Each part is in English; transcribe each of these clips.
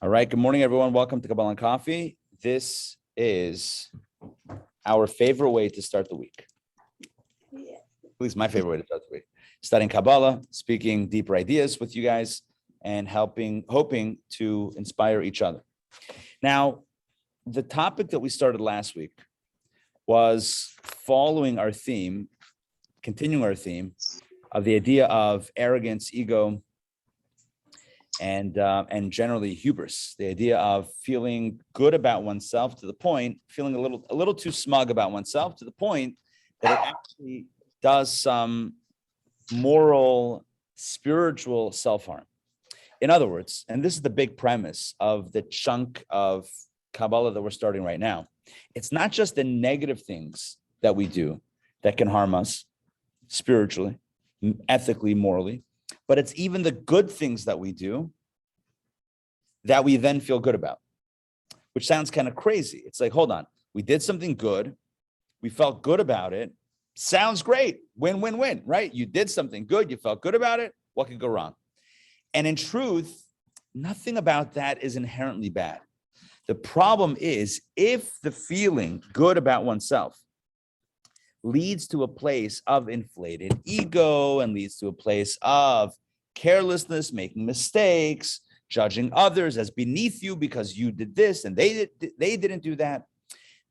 All right. Good morning, everyone. Welcome to Kabbalah Coffee. This is our favorite way to start the week. At least my favorite way to start the week. Studying Kabbalah, speaking deeper ideas with you guys, and hoping to inspire each other. Now, the topic that we started last week was following our theme, continuing our theme of the idea of arrogance, ego, and generally hubris, the idea of feeling good about oneself to the point, feeling a little too smug about oneself to the point that it actually does some moral, spiritual self-harm. In other words, and this is the big premise of the chunk of Kabbalah that we're starting right now, it's not just the negative things that we do that can harm us spiritually, ethically, morally, but it's even the good things that we do that we then feel good about, which sounds kind of crazy. It's like, hold on, we did something good, we felt good about it, sounds great, win-win-win, right? You did something good, you felt good about it, what could go wrong? And in truth, nothing about that is inherently bad. The problem is if the feeling good about oneself leads to a place of inflated ego and leads to a place of carelessness, making mistakes, judging others as beneath you because you did this and they didn't do that,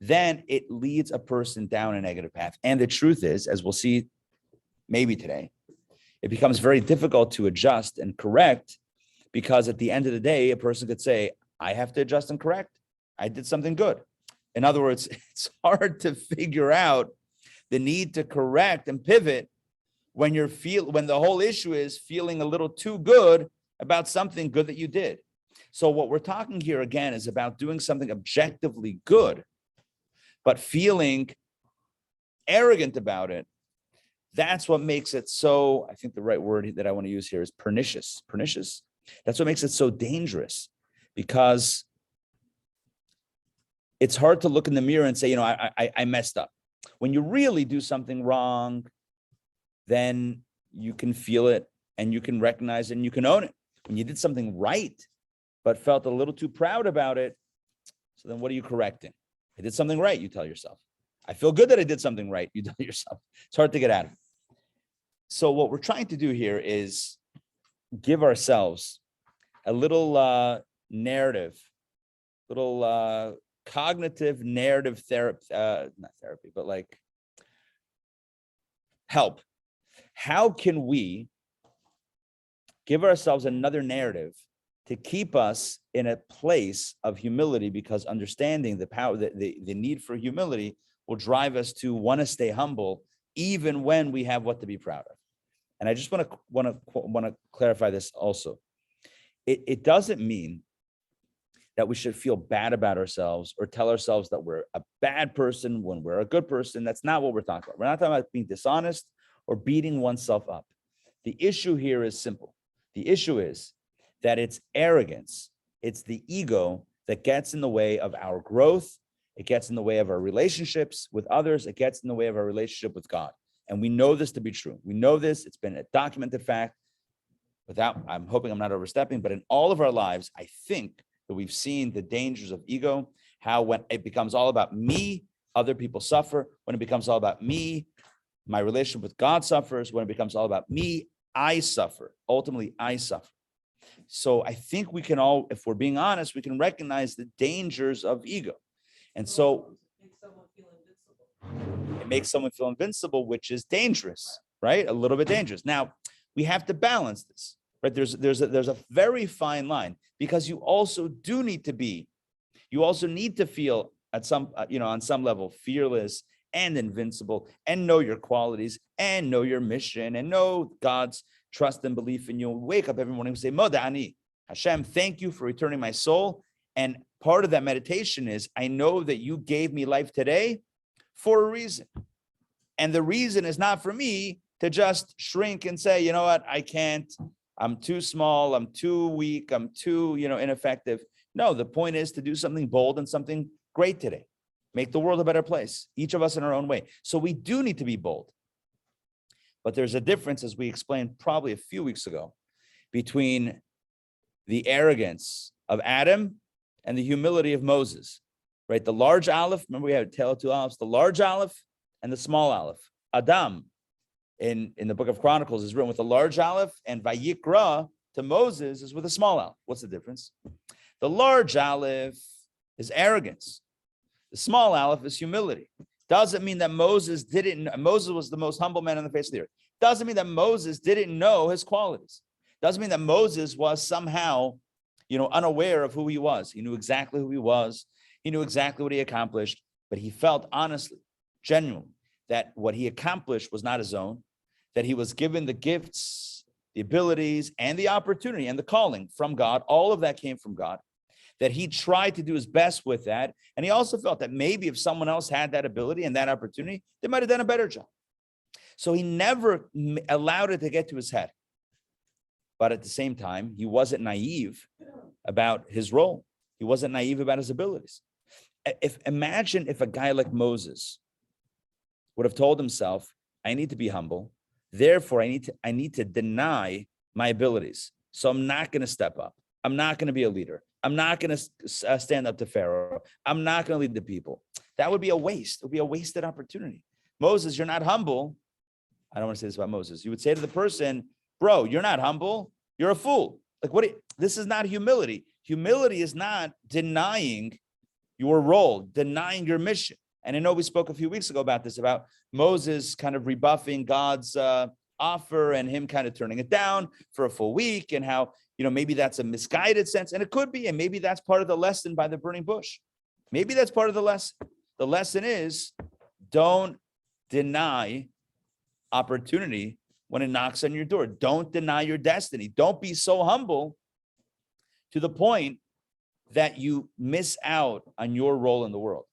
then it leads a person down a negative path. And the truth is, as we'll see maybe today, it becomes very difficult to adjust and correct, because at the end of the day, a person could say, I have to adjust and correct. I did something good. In other words, it's hard to figure out the need to correct and pivot when when the whole issue is feeling a little too good about something good that you did. So what we're talking here again is about doing something objectively good, but feeling arrogant about it. That's what makes it so, I think the right word that I want to use here is pernicious. Pernicious. That's what makes it so dangerous, because it's hard to look in the mirror and say, I messed up. When you really do something wrong, then you can feel it and you can recognize it and you can own it. When you did something right, but felt a little too proud about it, so then what are you correcting? I did something right, you tell yourself. I feel good that I did something right, you tell yourself. It's hard to get out of it. So what we're trying to do here is give ourselves a little narrative, little cognitive narrative therapy, not therapy, but like help. How can we give ourselves another narrative to keep us in a place of humility, because understanding the power, the need for humility will drive us to want to stay humble even when we have what to be proud of. And I just want to clarify this also. It doesn't mean that we should feel bad about ourselves or tell ourselves that we're a bad person when we're a good person. That's not what we're talking about. We're not talking about being dishonest or beating oneself up. The issue here is simple. The issue is that it's arrogance. It's the ego that gets in the way of our growth. It gets in the way of our relationships with others. It gets in the way of our relationship with God. And we know this to be true. We know this. It's been a documented fact. I'm hoping I'm not overstepping, but in all of our lives, I think that we've seen the dangers of ego, how when it becomes all about me, other people suffer. When it becomes all about me, my relationship with God suffers. When it becomes all about me, I suffer. Ultimately, I suffer. So I think we can all, if we're being honest, we can recognize the dangers of ego. And so it makes someone feel invincible, which is dangerous, right? A little bit dangerous. Now, we have to balance this, right? There's a very fine line, because you also need to feel at some, on some level, fearless and invincible, and know your qualities and know your mission and know God's trust and belief in you. Wake up every morning and say, Moda'ani, Hashem, thank you for returning my soul. And part of that meditation is, I know that you gave me life today for a reason. And the reason is not for me to just shrink and say, you know what, I can't, I'm too small, I'm too weak, I'm too, ineffective. No, the point is to do something bold and something great today. Make the world a better place, each of us in our own way. So we do need to be bold. But there's a difference, as we explained probably a few weeks ago, between the arrogance of Adam and the humility of Moses, right? The large aleph, remember we have a tale of two alephs, the large aleph and the small aleph. Adam in the book of Chronicles is written with a large aleph, and Vayikra to Moses is with a small aleph. What's the difference? The large aleph is arrogance. The small aleph is humility. Doesn't mean that Moses was the most humble man on the face of the earth. Doesn't mean that Moses didn't know his qualities. Doesn't mean that Moses was somehow, unaware of who he was. He knew exactly who he was. He knew exactly what he accomplished, but he felt honestly, genuinely, that what he accomplished was not his own, that he was given the gifts, the abilities, and the opportunity and the calling from God. All of that came from God, that he tried to do his best with that. And he also felt that maybe if someone else had that ability and that opportunity, they might have done a better job. So he never allowed it to get to his head. But at the same time, he wasn't naive about his role. He wasn't naive about his abilities. Imagine if a guy like Moses would have told himself, I need to be humble. Therefore, I need to deny my abilities. So I'm not going to step up. I'm not going to be a leader. I'm not going to stand up to Pharaoh. I'm not going to lead the people. That would be a waste. It would be a wasted opportunity. Moses, you're not humble. I don't want to say this about Moses. You would say to the person, bro, you're not humble. You're a fool. This is not humility. Humility is not denying your role, denying your mission. And I know we spoke a few weeks ago about this, about Moses kind of rebuffing God's offer and him kind of turning it down for a full week, and how, maybe that's a misguided sense. And it could be, and maybe that's part of the lesson by the burning bush. Maybe that's part of the lesson. The lesson is, don't deny opportunity when it knocks on your door. Don't deny your destiny. Don't be so humble to the point that you miss out on your role in the world,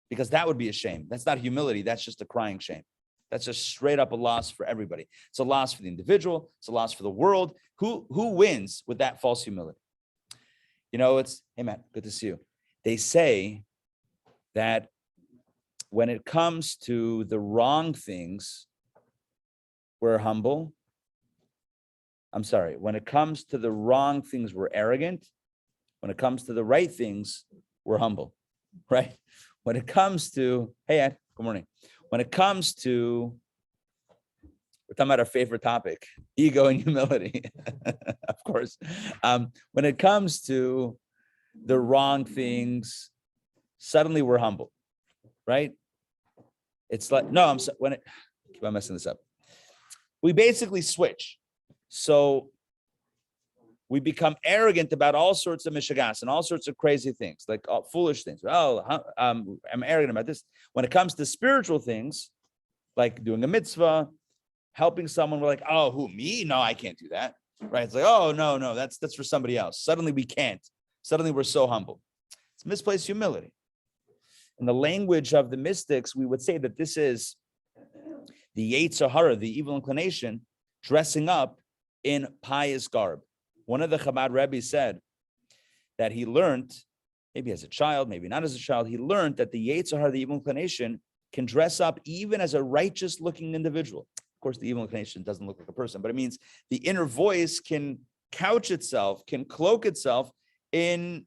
because that would be a shame. That's not humility. That's just a crying shame. That's just straight up a loss for everybody. It's a loss for the individual. It's a loss for the world. Who wins with that false humility? Hey, Matt, good to see you. They say that when it comes to the wrong things, we're humble. I'm sorry. When it comes to the wrong things, we're arrogant. When it comes to the right things, we're humble, right? When it comes to, hey, Ed, good morning. When it comes to, we're talking about our favorite topic, ego and humility, of course. When it comes to the wrong things, suddenly we're humble, right? It's like, no, keep on messing this up. We basically switch. So we become arrogant about all sorts of mishagas and all sorts of crazy things, like foolish things. I'm arrogant about this. When it comes to spiritual things, like doing a mitzvah, helping someone, we're like, oh, who, me? No, I can't do that. Right? It's like, oh, no, that's for somebody else. Suddenly we can't. Suddenly we're so humble. It's misplaced humility. In the language of the mystics, we would say that this is the Yetzer Hara, the evil inclination, dressing up in pious garb. One of the Chabad Rebbe said that he learned, maybe as a child, maybe not as a child, he learned that the Yetzer Hara, the evil inclination, can dress up even as a righteous-looking individual. Of course, the evil inclination doesn't look like a person, but it means the inner voice can couch itself, can cloak itself in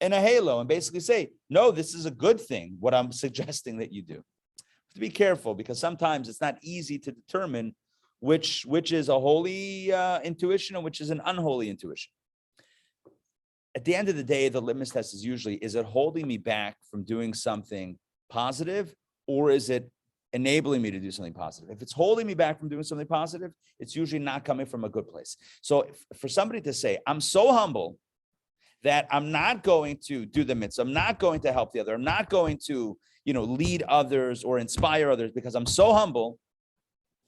a halo and basically say, no, this is a good thing, what I'm suggesting that you do. To be careful, because sometimes it's not easy to determine which is a holy intuition and which is an unholy intuition. At the end of the day, the litmus test is usually, is it holding me back from doing something positive, or is it enabling me to do something positive? If it's holding me back from doing something positive, it's usually not coming from a good place. So for somebody to say, I'm so humble that I'm not going to do the mitzvah, I'm not going to help the other, I'm not going to, lead others or inspire others because I'm so humble,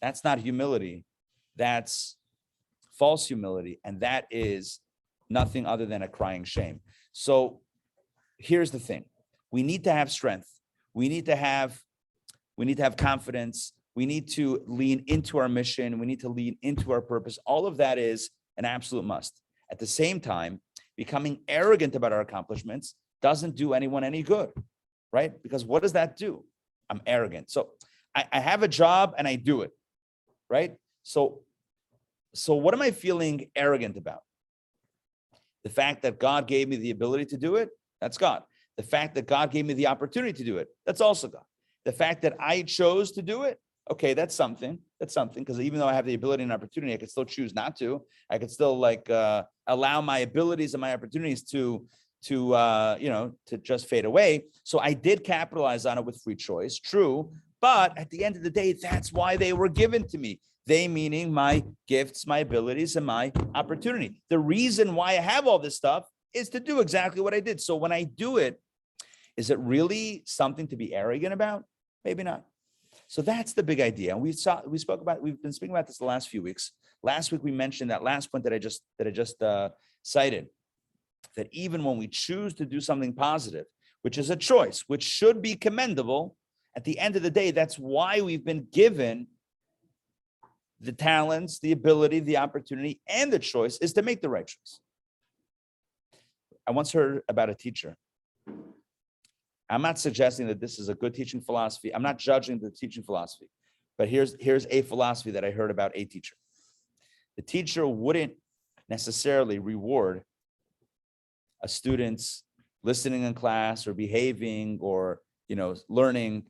that's not humility. That's false humility. And that is nothing other than a crying shame. So here's the thing. We need to have strength. We need to have confidence. We need to lean into our mission. We need to lean into our purpose. All of that is an absolute must. At the same time, becoming arrogant about our accomplishments doesn't do anyone any good, right? Because what does that do? I'm arrogant. So I have a job and I do it, right? So what am I feeling arrogant about? The fact that God gave me the ability to do it, that's God. The fact that God gave me the opportunity to do it, that's also God. The fact that I chose to do it, okay, that's something. That's something, because even though I have the ability and opportunity, I could still choose not to. I could still allow my abilities and my opportunities to just fade away. So I did capitalize on it with free choice, true. But at the end of the day, that's why they were given to me. They meaning my gifts, my abilities, and my opportunity. The reason why I have all this stuff is to do exactly what I did. So when I do it, is it really something to be arrogant about? Maybe not. So that's the big idea. And we've been speaking about this the last few weeks. Last week, we mentioned that last point that I just cited, that even when we choose to do something positive, which is a choice, which should be commendable, at the end of the day, that's why we've been given the talents, the ability, the opportunity, and the choice is to make the right choice. I once heard about a teacher. I'm not suggesting that this is a good teaching philosophy. I'm not judging the teaching philosophy, but here's a philosophy that I heard about a teacher. The teacher wouldn't necessarily reward a student's listening in class or behaving or learning,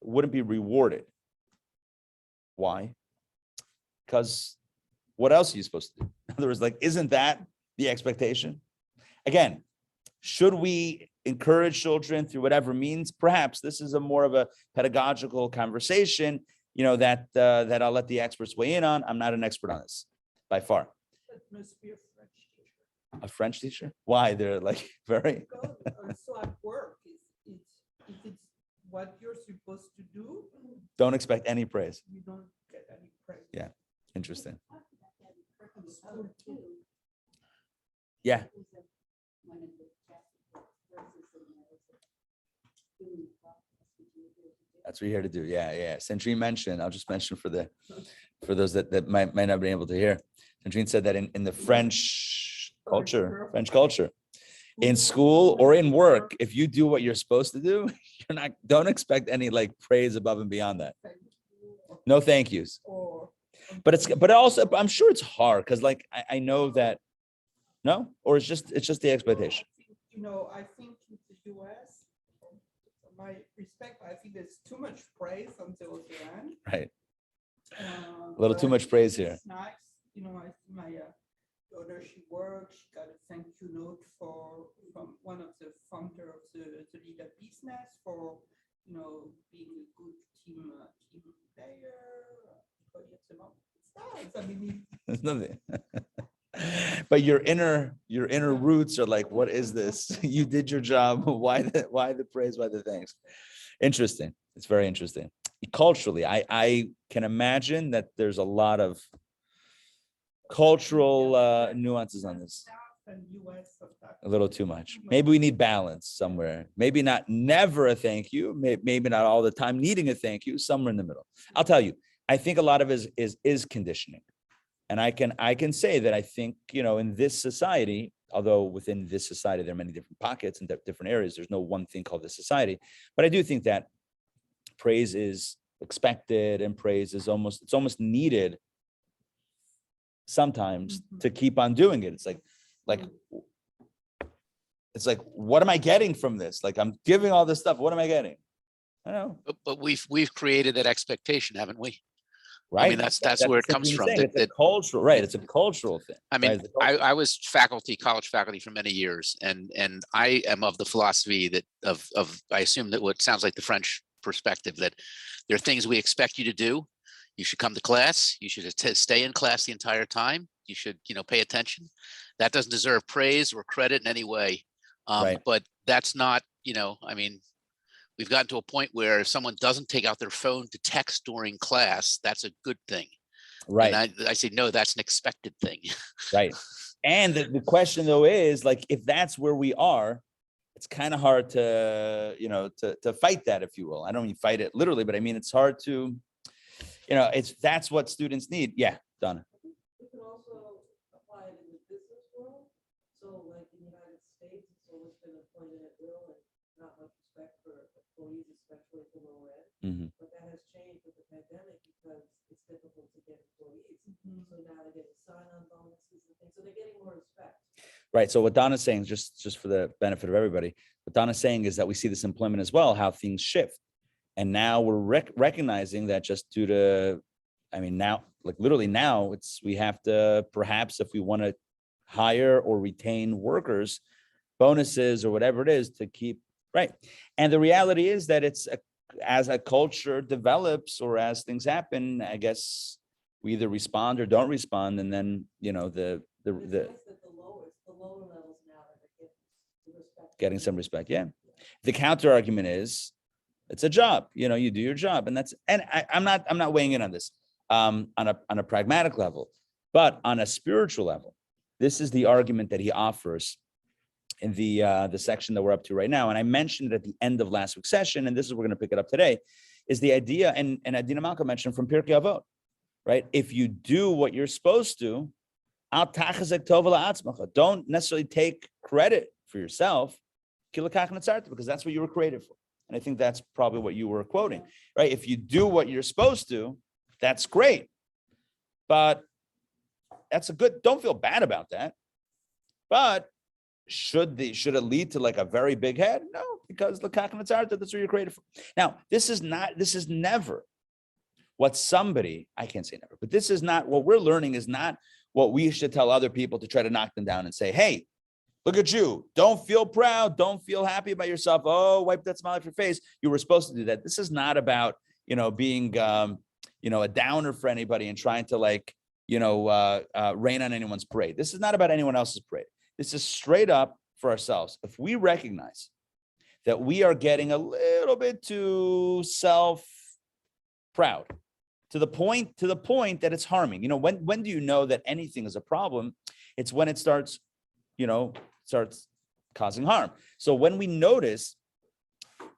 wouldn't be rewarded. Why? Because what else are you supposed to do? In other words, isn't that the expectation? Again, should we encourage children through whatever means? Perhaps this is a more of a pedagogical conversation, that I'll let the experts weigh in on. I'm not an expert on this by far. That must be a French teacher. A French teacher? Why? They're very. So at work, if it's what you're supposed to do, don't expect any praise. You don't get any praise. Yeah, interesting. Yeah. That's what you're here to do. Yeah. Sandrine mentioned, I'll just mention for those that might not be able to hear. Sandrine said that in the French culture, in school or in work, if you do what you're supposed to do, don't expect any praise above and beyond that. No thank yous. But also I'm sure it's hard because I know that or it's just the expectation. I think in the US, my respect, I think there's too much praise until the end. Right. A little too much praise here. It's nice. I see my daughter, she works, she got a thank you note from one of the founder of the leader business for, being a good team player. It's nice. I mean, there's nothing. But your inner roots are what is this? You did your job. Why the praise? Why the thanks? Interesting. It's very interesting. Culturally, I can imagine that there's a lot of cultural nuances on this. A little too much. Maybe we need balance somewhere. Maybe not never a thank you. Maybe not all the time needing a thank you. Somewhere in the middle. I'll tell you. I think a lot of it is conditioning. And I can say that I think, in this society, although within this society, there are many different pockets and different areas, there's no one thing called this society. But I do think that praise is expected and praise is almost needed sometimes to keep on doing it. It's like, what am I getting from this? I'm giving all this stuff. What am I getting? I don't know. But we've created that expectation, haven't we? Right. I mean, that's where it comes from. It's a cultural, right? It's a cultural thing. I mean, right? I was college faculty for many years, and I am of the philosophy that I assume that what sounds like the French perspective, that there are things we expect you to do. You should come to class. You should stay in class the entire time. You should, pay attention. That doesn't deserve praise or credit in any way. Right. But that's not, I mean, we've gotten to a point where if someone doesn't take out their phone to text during class, that's a good thing. Right. And I say, no, that's an expected thing. Right. And the question though is if that's where we are, it's kind of hard to, to fight that, if you will. I don't mean fight it literally, but I mean, it's hard to, that's what students need. Yeah. Donna. We can also apply it in the business world. So in the United States, it's always been appointed at will and not much respect for employees, especially at the lower end. Mm-hmm. But that has changed with the pandemic because it's difficult to get employees. So now they're getting sign-on bonuses and things. So they're getting more respect. Right. So what Donna's saying, just for the benefit of everybody, what Donna's saying is that we see this employment as well, how things shift. And now we're recognizing that just due to, I mean, now, like literally now, we have to, perhaps if we want to hire or retain workers, bonuses or whatever it is to keep, right. And the reality is that as a culture develops or as things happen, I guess we either respond or don't respond. And then, It's nice that the lower levels now are getting respect. getting some respect. Yeah. The counter argument is it's a job, you do your job. And I'm not weighing in on this on a pragmatic level, but on a spiritual level, this is the argument that he offers in the section that we're up to right now. And I mentioned it at the end of last week's session, and this is, we're going to pick it up today, is the idea, and Adina Malka mentioned from Pirkei Avot, right? If you do what you're supposed to, don't necessarily take credit for yourself, because that's what you were created for. And I think that's probably what you were quoting, right? If you do what you're supposed to, that's great. But don't feel bad about that. But should it lead to like a very big head? No, because that's what you're created for. Now, this is never what I can't say never, but this is not what we're learning, is not what we should tell other people to try to knock them down and say, hey, look at you. Don't feel proud. Don't feel happy about yourself. Oh, wipe that smile off your face. You were supposed to do that. This is not about, being, a downer for anybody and trying to rain on anyone's parade. This is not about anyone else's parade. This is straight up for ourselves. If we recognize that we are getting a little bit too self-proud to the point that it's harming. When do you know that anything is a problem? It's when it starts causing harm. So when we notice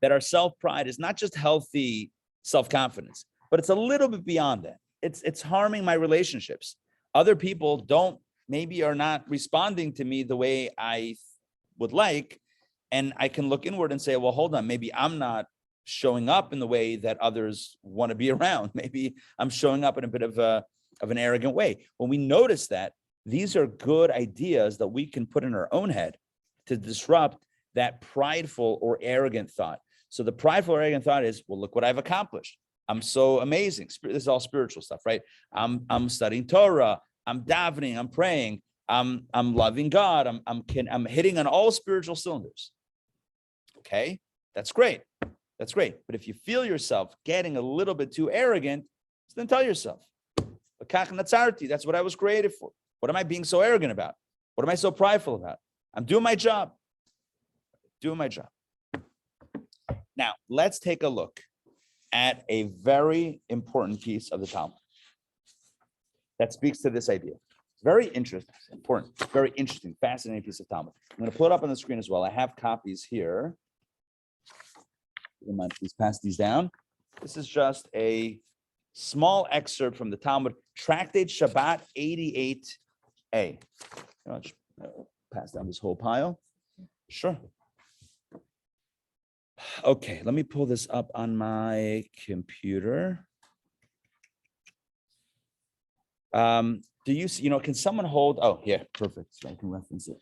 that our self-pride is not just healthy self-confidence, but it's a little bit beyond that. It's harming my relationships. Other people are not responding to me the way I would like. And I can look inward and say, well, hold on, maybe I'm not showing up in the way that others want to be around. Maybe I'm showing up in a bit of an arrogant way. When we notice that, these are good ideas that we can put in our own head to disrupt that prideful or arrogant thought. So the prideful or arrogant thought is, well, look what I've accomplished. I'm so amazing. This is all spiritual stuff, right? I'm studying Torah. I'm davening. I'm praying. I'm loving God. I'm hitting on all spiritual cylinders. Okay, that's great. That's great. But if you feel yourself getting a little bit too arrogant, then tell yourself, that's what I was created for. What am I being so arrogant about? What am I so prideful about? I'm doing my job. Doing my job. Now, let's take a look at a very important piece of the Talmud that speaks to this idea. Very interesting, important, very interesting, fascinating piece of Talmud. I'm going to pull it up on the screen as well. I have copies here. Please pass these down. This is just a small excerpt from the Talmud, Tractate Shabbat 88a. Pass down this whole pile. Sure. Okay, let me pull this up on my computer. Do you see, can someone hold? Oh, yeah, perfect. So I can reference it.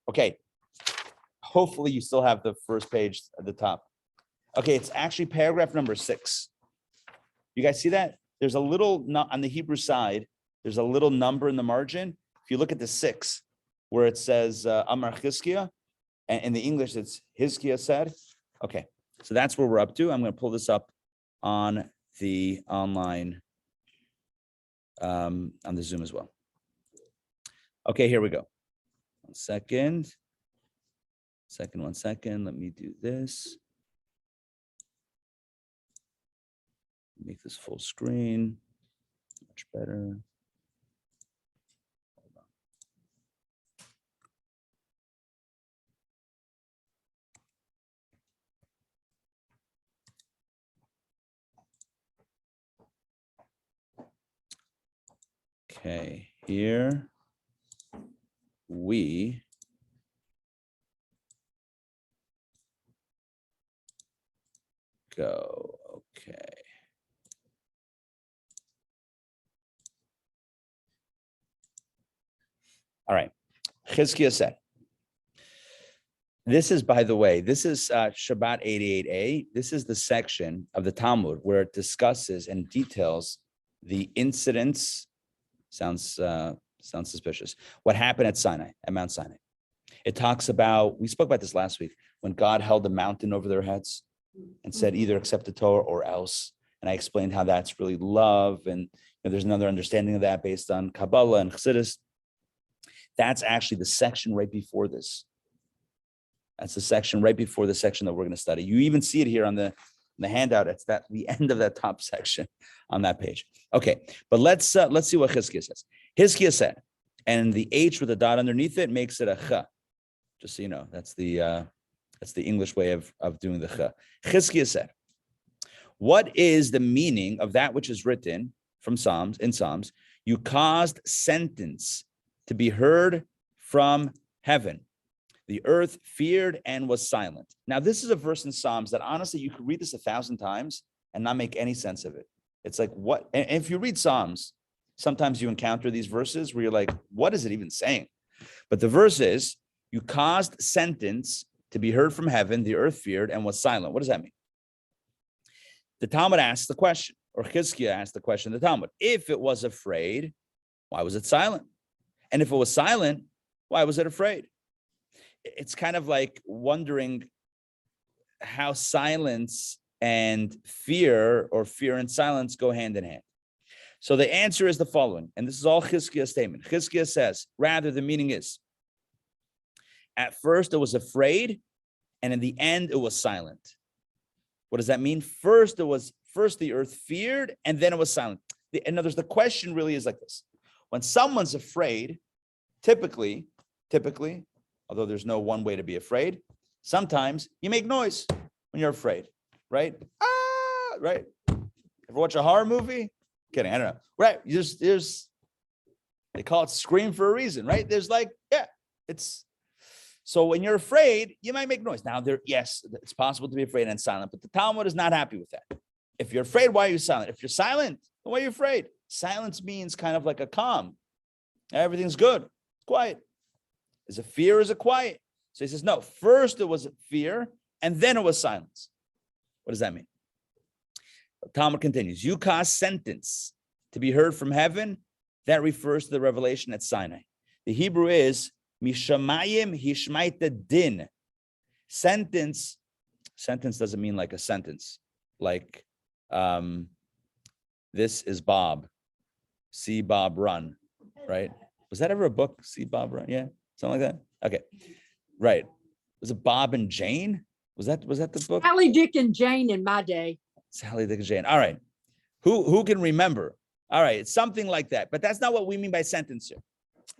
Okay. Hopefully you still have the first page at the top. Okay, it's actually paragraph number 6. You guys see that? There's a little, on the Hebrew side, there's a little number in the margin. If you look at the 6, where it says Amar Chizkiah, and in the English it's Hizkiah said. Okay, so that's where we're up to. I'm going to pull this up on the online, on the Zoom as well. Okay, here we go. 1 second. One second. Let me do this. Make this full screen. Much better. Hold on. Okay, here we go. Okay. All right. Chizkiah said, this is, by the way, this is Shabbat 88a. This is the section of the Talmud where it discusses and details the incidents. Sounds suspicious. What happened at Sinai, at Mount Sinai. It talks about, we spoke about this last week, when God held the mountain over their heads and said, either accept the Torah or else. And I explained how that's really love. And there's another understanding of that based on Kabbalah and Chassidus. That's actually the section right before this. That's the section right before the section that we're going to study. You even see it here on the handout. It's the end of that top section on that page. Okay, but let's see what Chizkiah says. Chizkiah said, and the H with a dot underneath it makes it a ch. Just so you know, that's the English way of doing the ch. Chizkiah said, what is the meaning of that which is written from Psalms, in Psalms? You caused sentence to be heard from heaven. The earth feared and was silent. Now, this is a verse in Psalms that honestly, you could read this 1,000 times and not make any sense of it. It's like, what? And if you read Psalms, sometimes you encounter these verses where you're like, what is it even saying? But the verse is, you caused sentence to be heard from heaven. The earth feared and was silent. What does that mean? The Talmud asks the question, or Chizkiah asked the question to the Talmud. If it was afraid, why was it silent? And if it was silent, why was it afraid? It's kind of like wondering how silence and fear, or fear and silence, go hand in hand. So the answer is the following, and this is all Chizkiah's statement. Chizkiah says, rather, the meaning is, at first it was afraid, and in the end it was silent. What does that mean? First the earth feared, and then it was silent. In other words, the question really is like this. When someone's afraid, typically, although there's no one way to be afraid, sometimes you make noise when you're afraid, right? Right? Ever watch a horror movie? Kidding, I don't know. Right? There's they call it scream for a reason, right? There's like, so when you're afraid, you might make noise. Now, yes, it's possible to be afraid and silent, but the Talmud is not happy with that. If you're afraid, why are you silent? If you're silent, then why are you afraid? Silence means kind of like a calm. Everything's good. It's quiet. Is it fear or is it quiet? So he says, no, first it was fear, and then it was silence. What does that mean? The Talmud continues, you cause sentence to be heard from heaven. That refers to the revelation at Sinai. The Hebrew is, Mishamayim hishmaita din. Sentence doesn't mean like a sentence. Like, this is Bob. See Bob run, right? Was that ever a book? See Bob run? Yeah, something like that. Okay, right. Was it Bob and Jane? Was that the book? Sally, Dick, and Jane in my day. Sally, Dick, and Jane. All right. Who can remember? All right, it's something like that. But that's not what we mean by sentence here,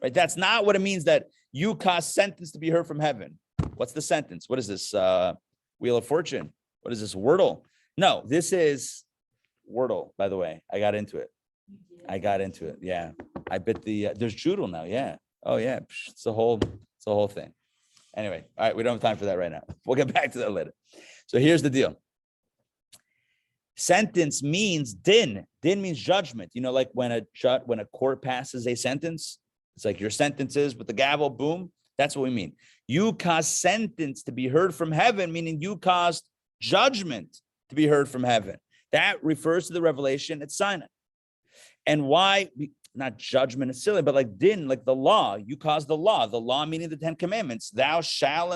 right? That's not what it means that you cause sentence to be heard from heaven. What's the sentence? What is this? Wheel of Fortune? What is this? Wordle? No, this is Wordle, by the way. I got into it. Yeah. I bit the, there's Joodle now. Yeah. Oh yeah. It's a whole thing. Anyway. All right. We don't have time for that right now. We'll get back to that later. So here's the deal. Sentence means din. Din means judgment. You know, like when a court passes a sentence, it's like your sentence is with the gavel, boom. That's what we mean. You cause sentence to be heard from heaven, meaning you caused judgment to be heard from heaven. That refers to the revelation at Sinai. And why, not judgment necessarily, but like din, like the law. You caused the law. The law meaning the 10 commandments. Thou shalt,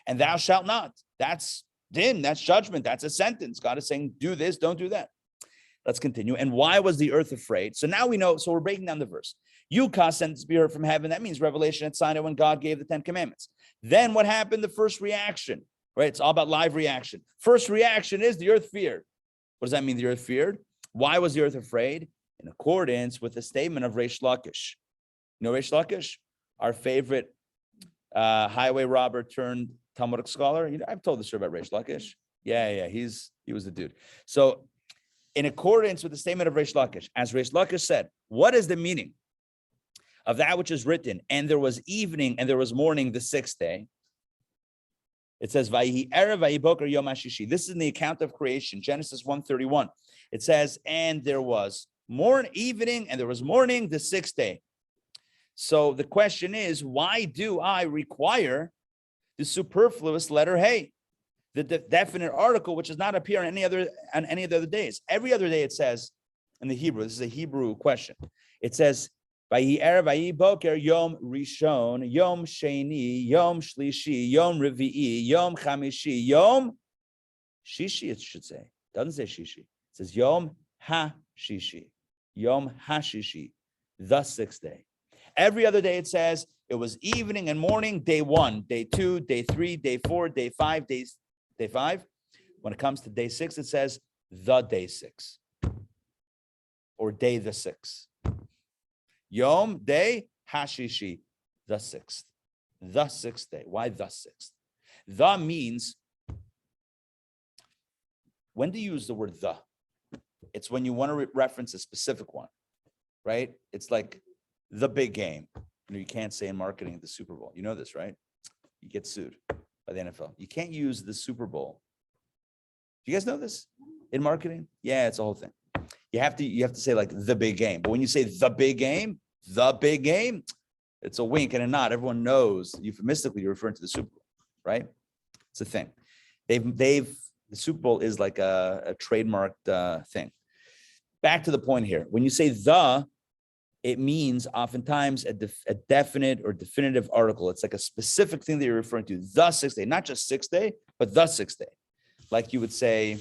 and thou shalt not. That's din, that's judgment, that's a sentence. God is saying, do this, don't do that. Let's continue. And why was the earth afraid? So now we know, so we're breaking down the verse. You caused sentence to be heard from heaven. That means revelation at Sinai when God gave the 10 commandments. Then what happened? The first reaction, right? It's all about live reaction. First reaction is the earth feared. What does that mean, the earth feared? Why was the earth afraid? In accordance with the statement of Reish Lakish. You know Reish Lakish? Our favorite highway robber turned Talmudic scholar. You know, I've told the story about Reish Lakish. Yeah, he was the dude. So in accordance with the statement of Reish Lakish, as Reish Lakish said, what is the meaning of that which is written? And there was evening and there was morning the sixth day. It says, Vayhi erev vayhi boker yom hashishi. This is in the account of creation, Genesis 1:31. It says, and there was evening and there was morning the sixth day. So the question is, why do I require the superfluous letter hey, the definite article, which does not appear on any of the other days? Every other day it says in the Hebrew, this is a Hebrew question. It says, Vayi erev, vayi boker, yom rishon, yom sheni, yom shlishi, yom revi'i, yom chamishi, yom shishi, it should say. It doesn't say shishi. It says yom ha-shishi, yom ha-shishi, the sixth day. Every other day it says it was evening and morning, day 1, day 2, day 3, day 4, day 5, day 5. When it comes to day 6, it says the day 6 or day the 6th. Yom, day, hashishi, the 6th. The 6th day. Why the 6th? The means, when do you use the word the? It's when you want to reference a specific one, right? It's like the big game. You can't say in marketing the Super Bowl. You know this, right? You get sued by the NFL. You can't use the Super Bowl. Do you guys know this in marketing? Yeah, it's a whole thing. You have to say like the big game. But when you say the big game, it's a wink and a nod. Everyone knows euphemistically you're referring to the Super Bowl, right? It's a thing. The Super Bowl is like a trademarked thing. Back to the point here. When you say the, it means oftentimes a definite or definitive article. It's like a specific thing that you're referring to. The 6th day, not just 6th day, but the 6th day. Like you would say,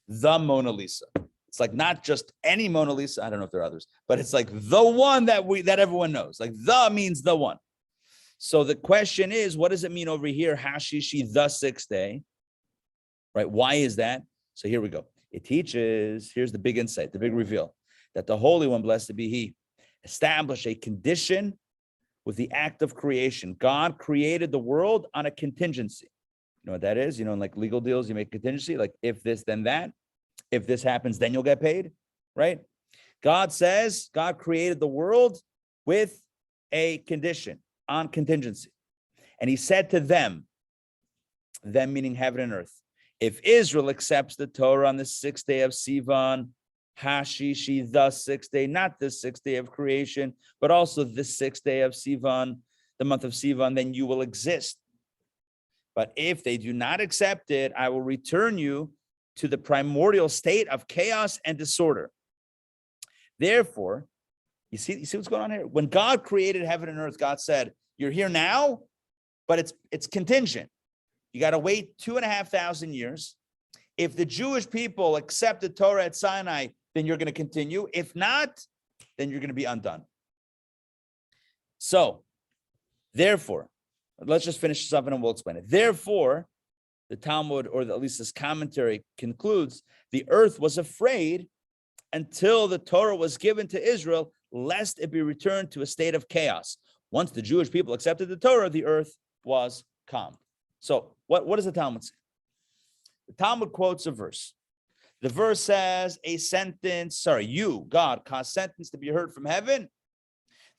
the Mona Lisa. It's like not just any Mona Lisa. I don't know if there are others, but it's like the one that everyone knows. Like the means the one. So the question is, what does it mean over here? Hashishi, the 6th day, right? Why is that? So here we go. It teaches, here's the big insight, the big reveal, that the Holy One, blessed be He, established a condition with the act of creation. God created the world on a contingency. You know what that is? You know, in like legal deals, you make contingency, like if this, then that. If this happens, then you'll get paid, right? God says God created the world with a condition on contingency. And He said to them meaning heaven and earth, if Israel accepts the Torah on the 6th day of Sivan, Hashishi, the 6th day, not the 6th day of creation, but also the 6th day of Sivan, the month of Sivan, then you will exist. But if they do not accept it, I will return you to the primordial state of chaos and disorder. Therefore, you see what's going on here? When God created heaven and earth, God said, you're here now, but it's contingent. You got to wait 2,500 years. If the Jewish people accept the Torah at Sinai, then you're going to continue. If not, then you're going to be undone. So, therefore, let's just finish this up and we'll explain it. Therefore, the Talmud, or at least this commentary, concludes, the earth was afraid until the Torah was given to Israel, lest it be returned to a state of chaos. Once the Jewish people accepted the Torah, the earth was calm. So what does the Talmud say? The Talmud quotes a verse. The verse says a sentence, you, God, caused sentence to be heard from heaven.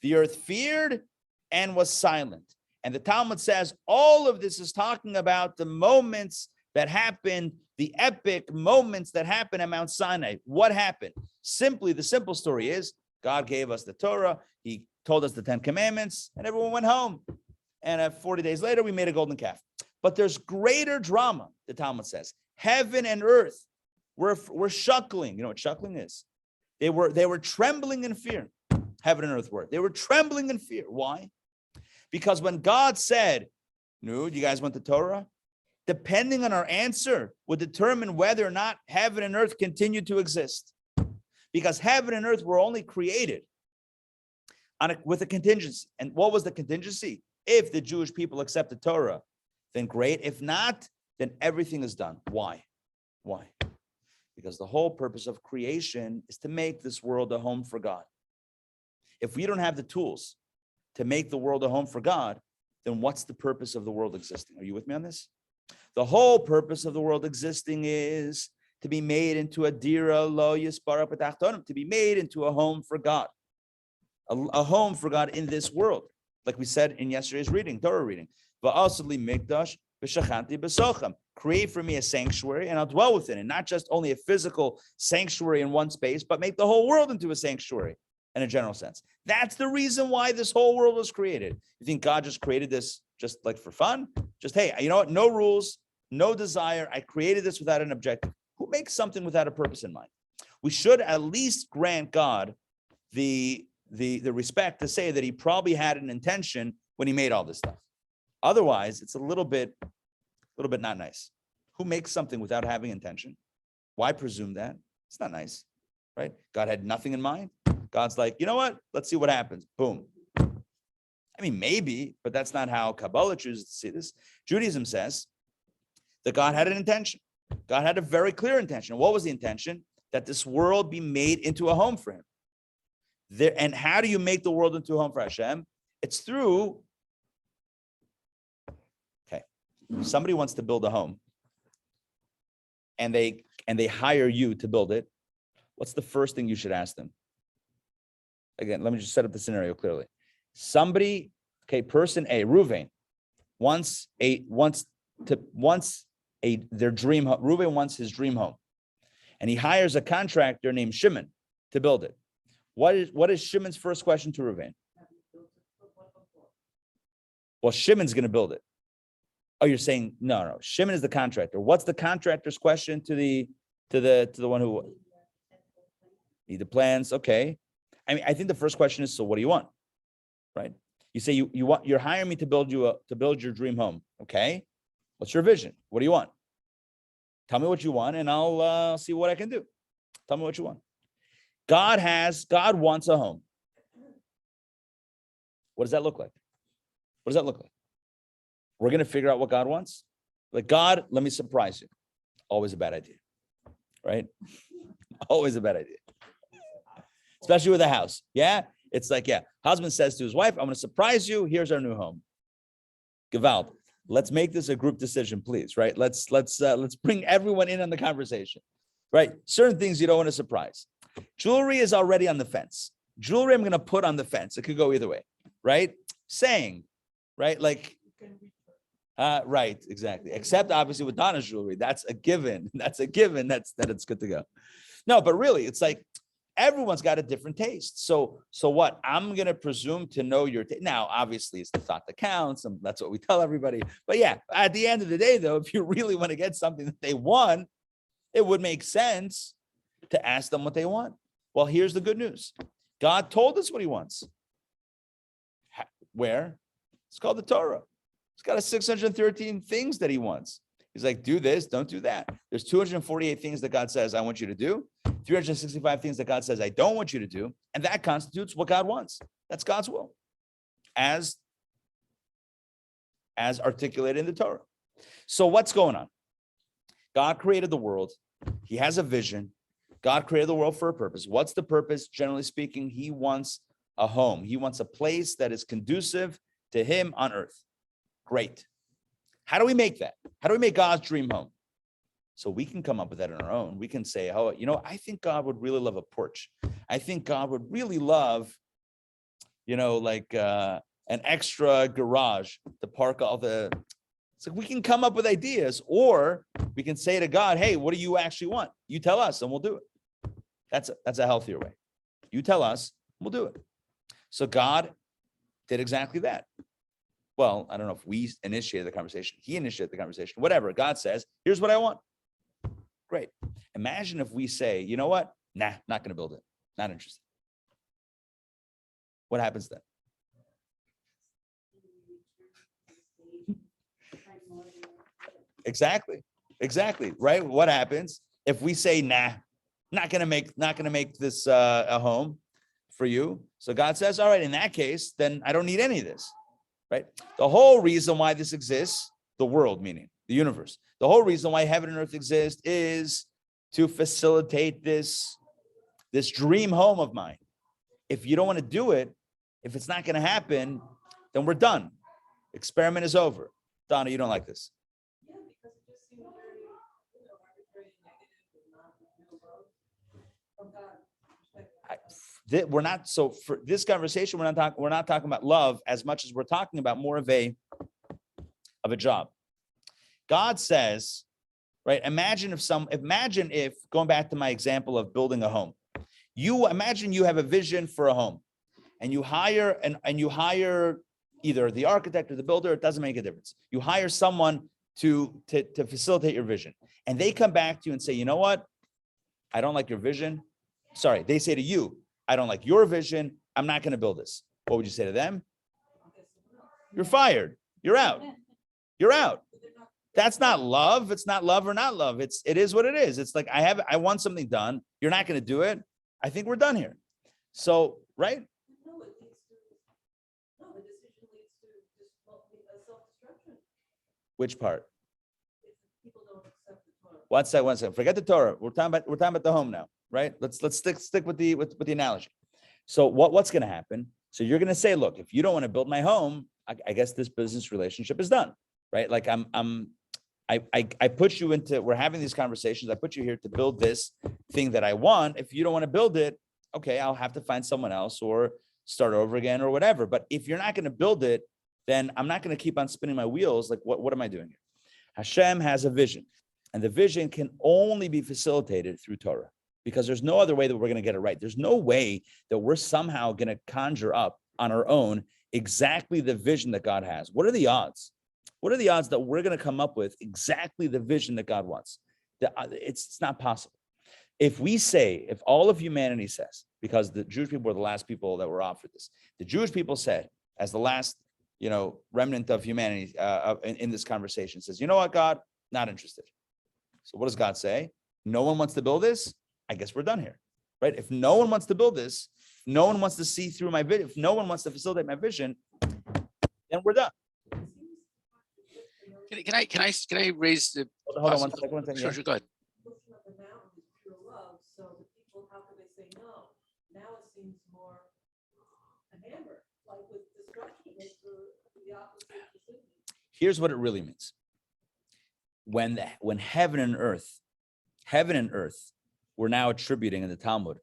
The earth feared and was silent. And the Talmud says all of this is talking about the moments that happened, the epic moments that happened at Mount Sinai. What happened? Simply, the simple story is God gave us the Torah. He told us the 10 commandments and everyone went home. And 40 days later, we made a golden calf. But there's greater drama, the Talmud says. Heaven and earth were shuckling. You know what shuckling is? They were trembling in fear. Heaven and earth were. They were trembling in fear. Why? Because when God said, no, you guys want the Torah? Depending on our answer would determine whether or not heaven and earth continue to exist. Because heaven and earth were only created with a contingency. And what was the contingency? If the Jewish people accept the Torah, then great. If not, then everything is done. Why? Why? Because the whole purpose of creation is to make this world a home for God. If we don't have the tools to make the world a home for God, then what's the purpose of the world existing? Are you with me on this? The whole purpose of the world existing is to be made into a dira lo yispara patachtonim, to be made into a home for God, a home for God in this world, like we said in yesterday's reading, Torah reading. Create for me a sanctuary and I'll dwell within it, not just only a physical sanctuary in one space, but make the whole world into a sanctuary. in a general sense. That's the reason why this whole world was created. You think God just created this just like for fun? Just, hey, you know what? No rules, no desire. I created this without an objective. Who makes something without a purpose in mind? We should at least grant God the respect to say that he probably had an intention when he made all this stuff. Otherwise, it's a little bit not nice. Who makes something without having intention? Why presume that? It's not nice, right? God had nothing in mind. God's like, you know what? Let's see what happens. Boom. I mean, maybe, but that's not how Kabbalah chooses to see this. Judaism says that God had an intention. God had a very clear intention. What was the intention? That this world be made into a home for him. And how do you make the world into a home for Hashem? It's through, okay, if somebody wants to build a home and they hire you to build it, what's the first thing you should ask them? Again, let me just set up the scenario clearly. Somebody, okay, person A, Reuven, wants their dream home. Reuven wants his dream home. And he hires a contractor named Shimon to build it. What is Shimon's first question to Reuven? Well, Shimon's going to build it. Oh, you're saying no. Shimon is the contractor. What's the contractor's question to the one who need the plans? Okay. I mean, I think the first question is, so what do you want? Right? You say you're hiring me to build your dream home. Okay. What's your vision? What do you want? Tell me what you want, and I'll see what I can do. Tell me what you want. God wants a home. What does that look like? What does that look like? We're going to figure out what God wants. Like, God, let me surprise you. Always a bad idea, right? Always a bad idea. Especially with a house. Yeah. It's like, yeah. Husband says to his wife, I'm going to surprise you. Here's our new home. Gewalt. Let's make this a group decision, please. Right. Let's bring everyone in on the conversation. Right. Certain things you don't want to surprise. Jewelry is already on the fence. Jewelry I'm going to put on the fence. It could go either way. Right. Saying, right. Like, right. Exactly. Except obviously with Donna's jewelry. That's a given. That it's good to go. No, but really it's like, everyone's got a different taste. So what? I'm going to presume to know your taste. Now, obviously, it's the thought that counts, and that's what we tell everybody. But yeah, at the end of the day, though, if you really want to get something that they want, it would make sense to ask them what they want. Well, here's the good news. God told us what he wants. Where? It's called the Torah. It's got 613 things that he wants. He's like, do this, don't do that. There's 248 things that God says I want you to do. 365 things that God says I don't want you to do. And that constitutes what God wants. That's God's will. As articulated in the Torah. So what's going on? God created the world. He has a vision. God created the world for a purpose. What's the purpose? Generally speaking, he wants a home. He wants a place that is conducive to him on earth. Great. How do we make that? How do we make God's dream home? So we can come up with that on our own. We can say, oh, I think God would really love a porch. I think God would really love, like an extra garage to park all the. So we can come up with ideas, or we can say to God, hey, what do you actually want? You tell us and we'll do it. That's a healthier way. You tell us, we'll do it. So God did exactly that. Well, I don't know if we initiated the conversation. He initiated the conversation. Whatever. God says, here's what I want. Great. Imagine if we say, you know what? Nah, not going to build it. Not interested. What happens then? Exactly. Right. What happens if we say, nah, not going to make this a home for you? So God says, all right, in that case, then I don't need any of this. Right. The whole reason why this exists, the world, meaning the universe, the whole reason why heaven and earth exist is to facilitate this dream home of mine. If you don't want to do it, if it's not going to happen, then we're done. Experiment is over. Donna, you don't like this. Yeah, because it just seems very, arbitrary, negative, and not real love from God's perspective. We're not, so for this conversation, we're not talking about love as much as we're talking about more of a job. God says, right? Imagine if going back to my example of building a home, You imagine you have a vision for a home, and you hire either the architect or the builder. It doesn't make a difference. You hire someone to facilitate your vision, and they come back to you and say, you know what? I don't like your vision. Sorry, they say to you, I don't like your vision. I'm not going to build this. What would you say to them? You're fired. You're out. You're out. That's not love. It's not love or not love. It is what it is. It's like, I want something done. You're not going to do it. I think we're done here. So, right? No, the decision leads to just self-destruction. Which part? If people don't accept the Torah. One second. Forget the Torah. We're talking about the home now, right? Let's stick with the analogy. So what's going to happen? So you're going to say, look, if you don't want to build my home, I guess this business relationship is done, right? Like I put you into, we're having these conversations. I put you here to build this thing that I want. If you don't want to build it, okay, I'll have to find someone else or start over again or whatever. But if you're not going to build it, then I'm not going to keep on spinning my wheels. Like, what am I doing here? Hashem has a vision, and the vision can only be facilitated through Torah, because there's no other way that we're going to get it right. There's no way that we're somehow going to conjure up on our own exactly the vision that God has. What are the odds? What are the odds that we're going to come up with exactly the vision that God wants? It's not possible. If all of humanity says, because the Jewish people were the last people that were offered this, the Jewish people said, as the last, remnant of humanity in this conversation, says, you know what, God, not interested. So what does God say? No one wants to build this. I guess we're done here, right? If no one wants to build this, no one wants to see through my vision, if no one wants to facilitate my vision, then we're done. Can I raise the? Hold on one second. Sure, go ahead. Pushing up the mountain is pure love. So the people, how could they say no? Now it seems more a hammer, like with destruction, it's the opposite decision. Here's what it really means. When heaven and earth, we're now attributing in the Talmud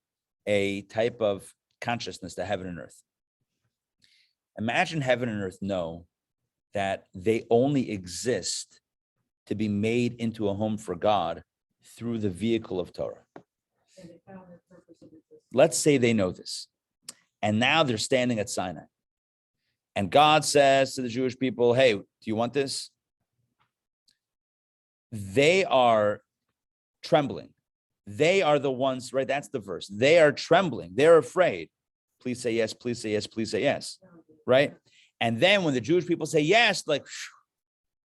a type of consciousness to heaven and earth. Imagine heaven and earth know that they only exist to be made into a home for God through the vehicle of Torah. And they found their purpose of existence. Let's say they know this. And now they're standing at Sinai. And God says to the Jewish people, hey, do you want this? They are trembling. They are the ones, right? That's the verse. They are trembling. They're afraid. Please say yes, please say yes, please say yes, right? And then when the Jewish people say yes, like,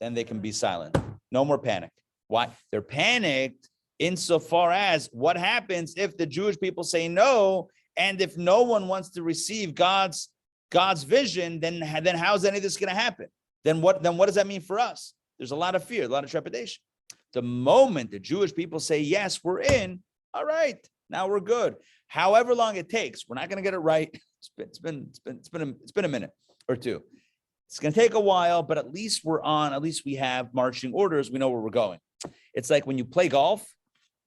then they can be silent. No more panic. Why? They're panicked insofar as what happens if the Jewish people say no, and if no one wants to receive God's vision, then how's any of this going to happen? Then what does that mean for us? There's a lot of fear, a lot of trepidation. The moment the Jewish people say, yes, we're in, all right, now we're good. However long it takes, we're not going to get it right. It's been a minute or two. It's going to take a while, but at least at least we have marching orders. We know where we're going. It's like when you play golf,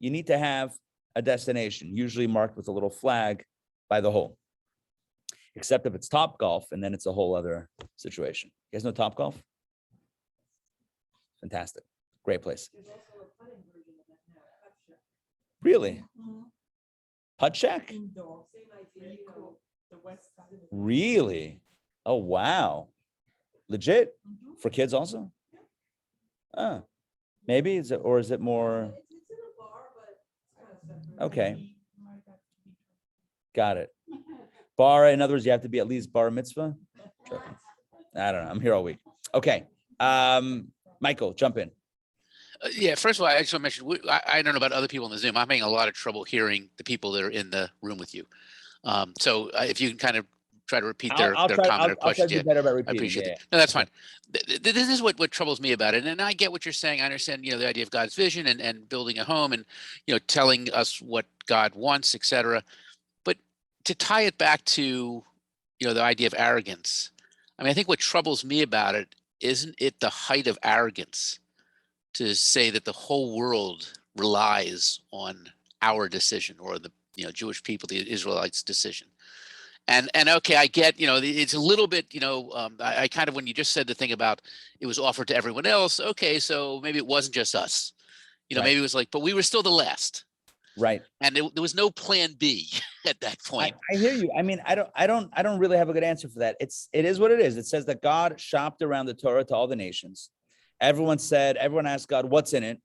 you need to have a destination, usually marked with a little flag by the hole. Except if it's Top Golf, and then it's a whole other situation. You guys know Top Golf? Fantastic. Great place. There's also a putting version of that now, Putt Shack. Really? Putt Shack? Indoor. Same idea, Really cool. The west side of it. Really? Oh, wow. Legit? For kids also? Maybe, is it more? It's in a bar, but it's kind of separate. Okay. Got it. Bar, in other words, you have to be at least bar mitzvah? I don't know. I'm here all week. Okay. Michael, jump in. Yeah, first of all, I just want to mention, I don't know about other people in the Zoom. I'm having a lot of trouble hearing the people that are in the room with you. So if you can kind of try to repeat their comment or question. Yeah, better about repeating. I appreciate it. it. No, that's fine. This is what troubles me about it. And I get what you're saying. I understand, the idea of God's vision and building a home and, telling us what God wants, et cetera. But to tie it back to, the idea of arrogance, I think what troubles me about it, isn't it the height of arrogance to say that the whole world relies on our decision, or the Jewish people, the Israelites' decision? And okay, I get, it's a little bit, I kind of, when you just said the thing about it was offered to everyone else, okay, so maybe it wasn't just us, Right. Maybe it was like, but we were still the last. Right. And there was no plan B at that point. I hear you. I mean, I don't really have a good answer for that. It is what it is. It says that God shopped around the Torah to all the nations. Everyone asked God, what's in it?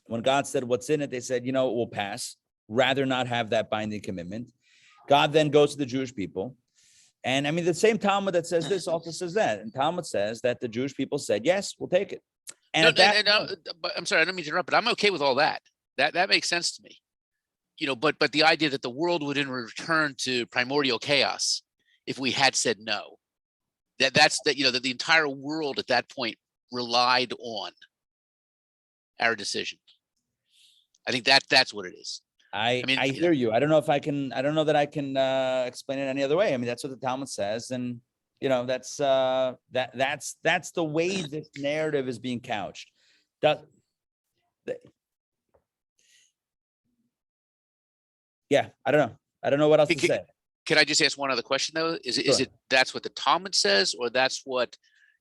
When God said what's in it, they said, it will pass. Rather not have that binding commitment. God then goes to the Jewish people. And I mean, the same Talmud that says this also says that. And Talmud says that the Jewish people said, yes, we'll take it. And but I'm sorry, I don't mean to interrupt, but I'm okay with all that. That makes sense to me. But the idea that the world would return to primordial chaos if we had said no, that the entire world at that point relied on our decision. I think that's what it is. I hear you. I don't know that I can explain it any other way. I mean, that's what the Talmud says. And, that's the way this narrative is being couched. Yeah, I don't know. I don't know what else to say. Can I just ask one other question though? Is it that's what the Talmud says, or that's what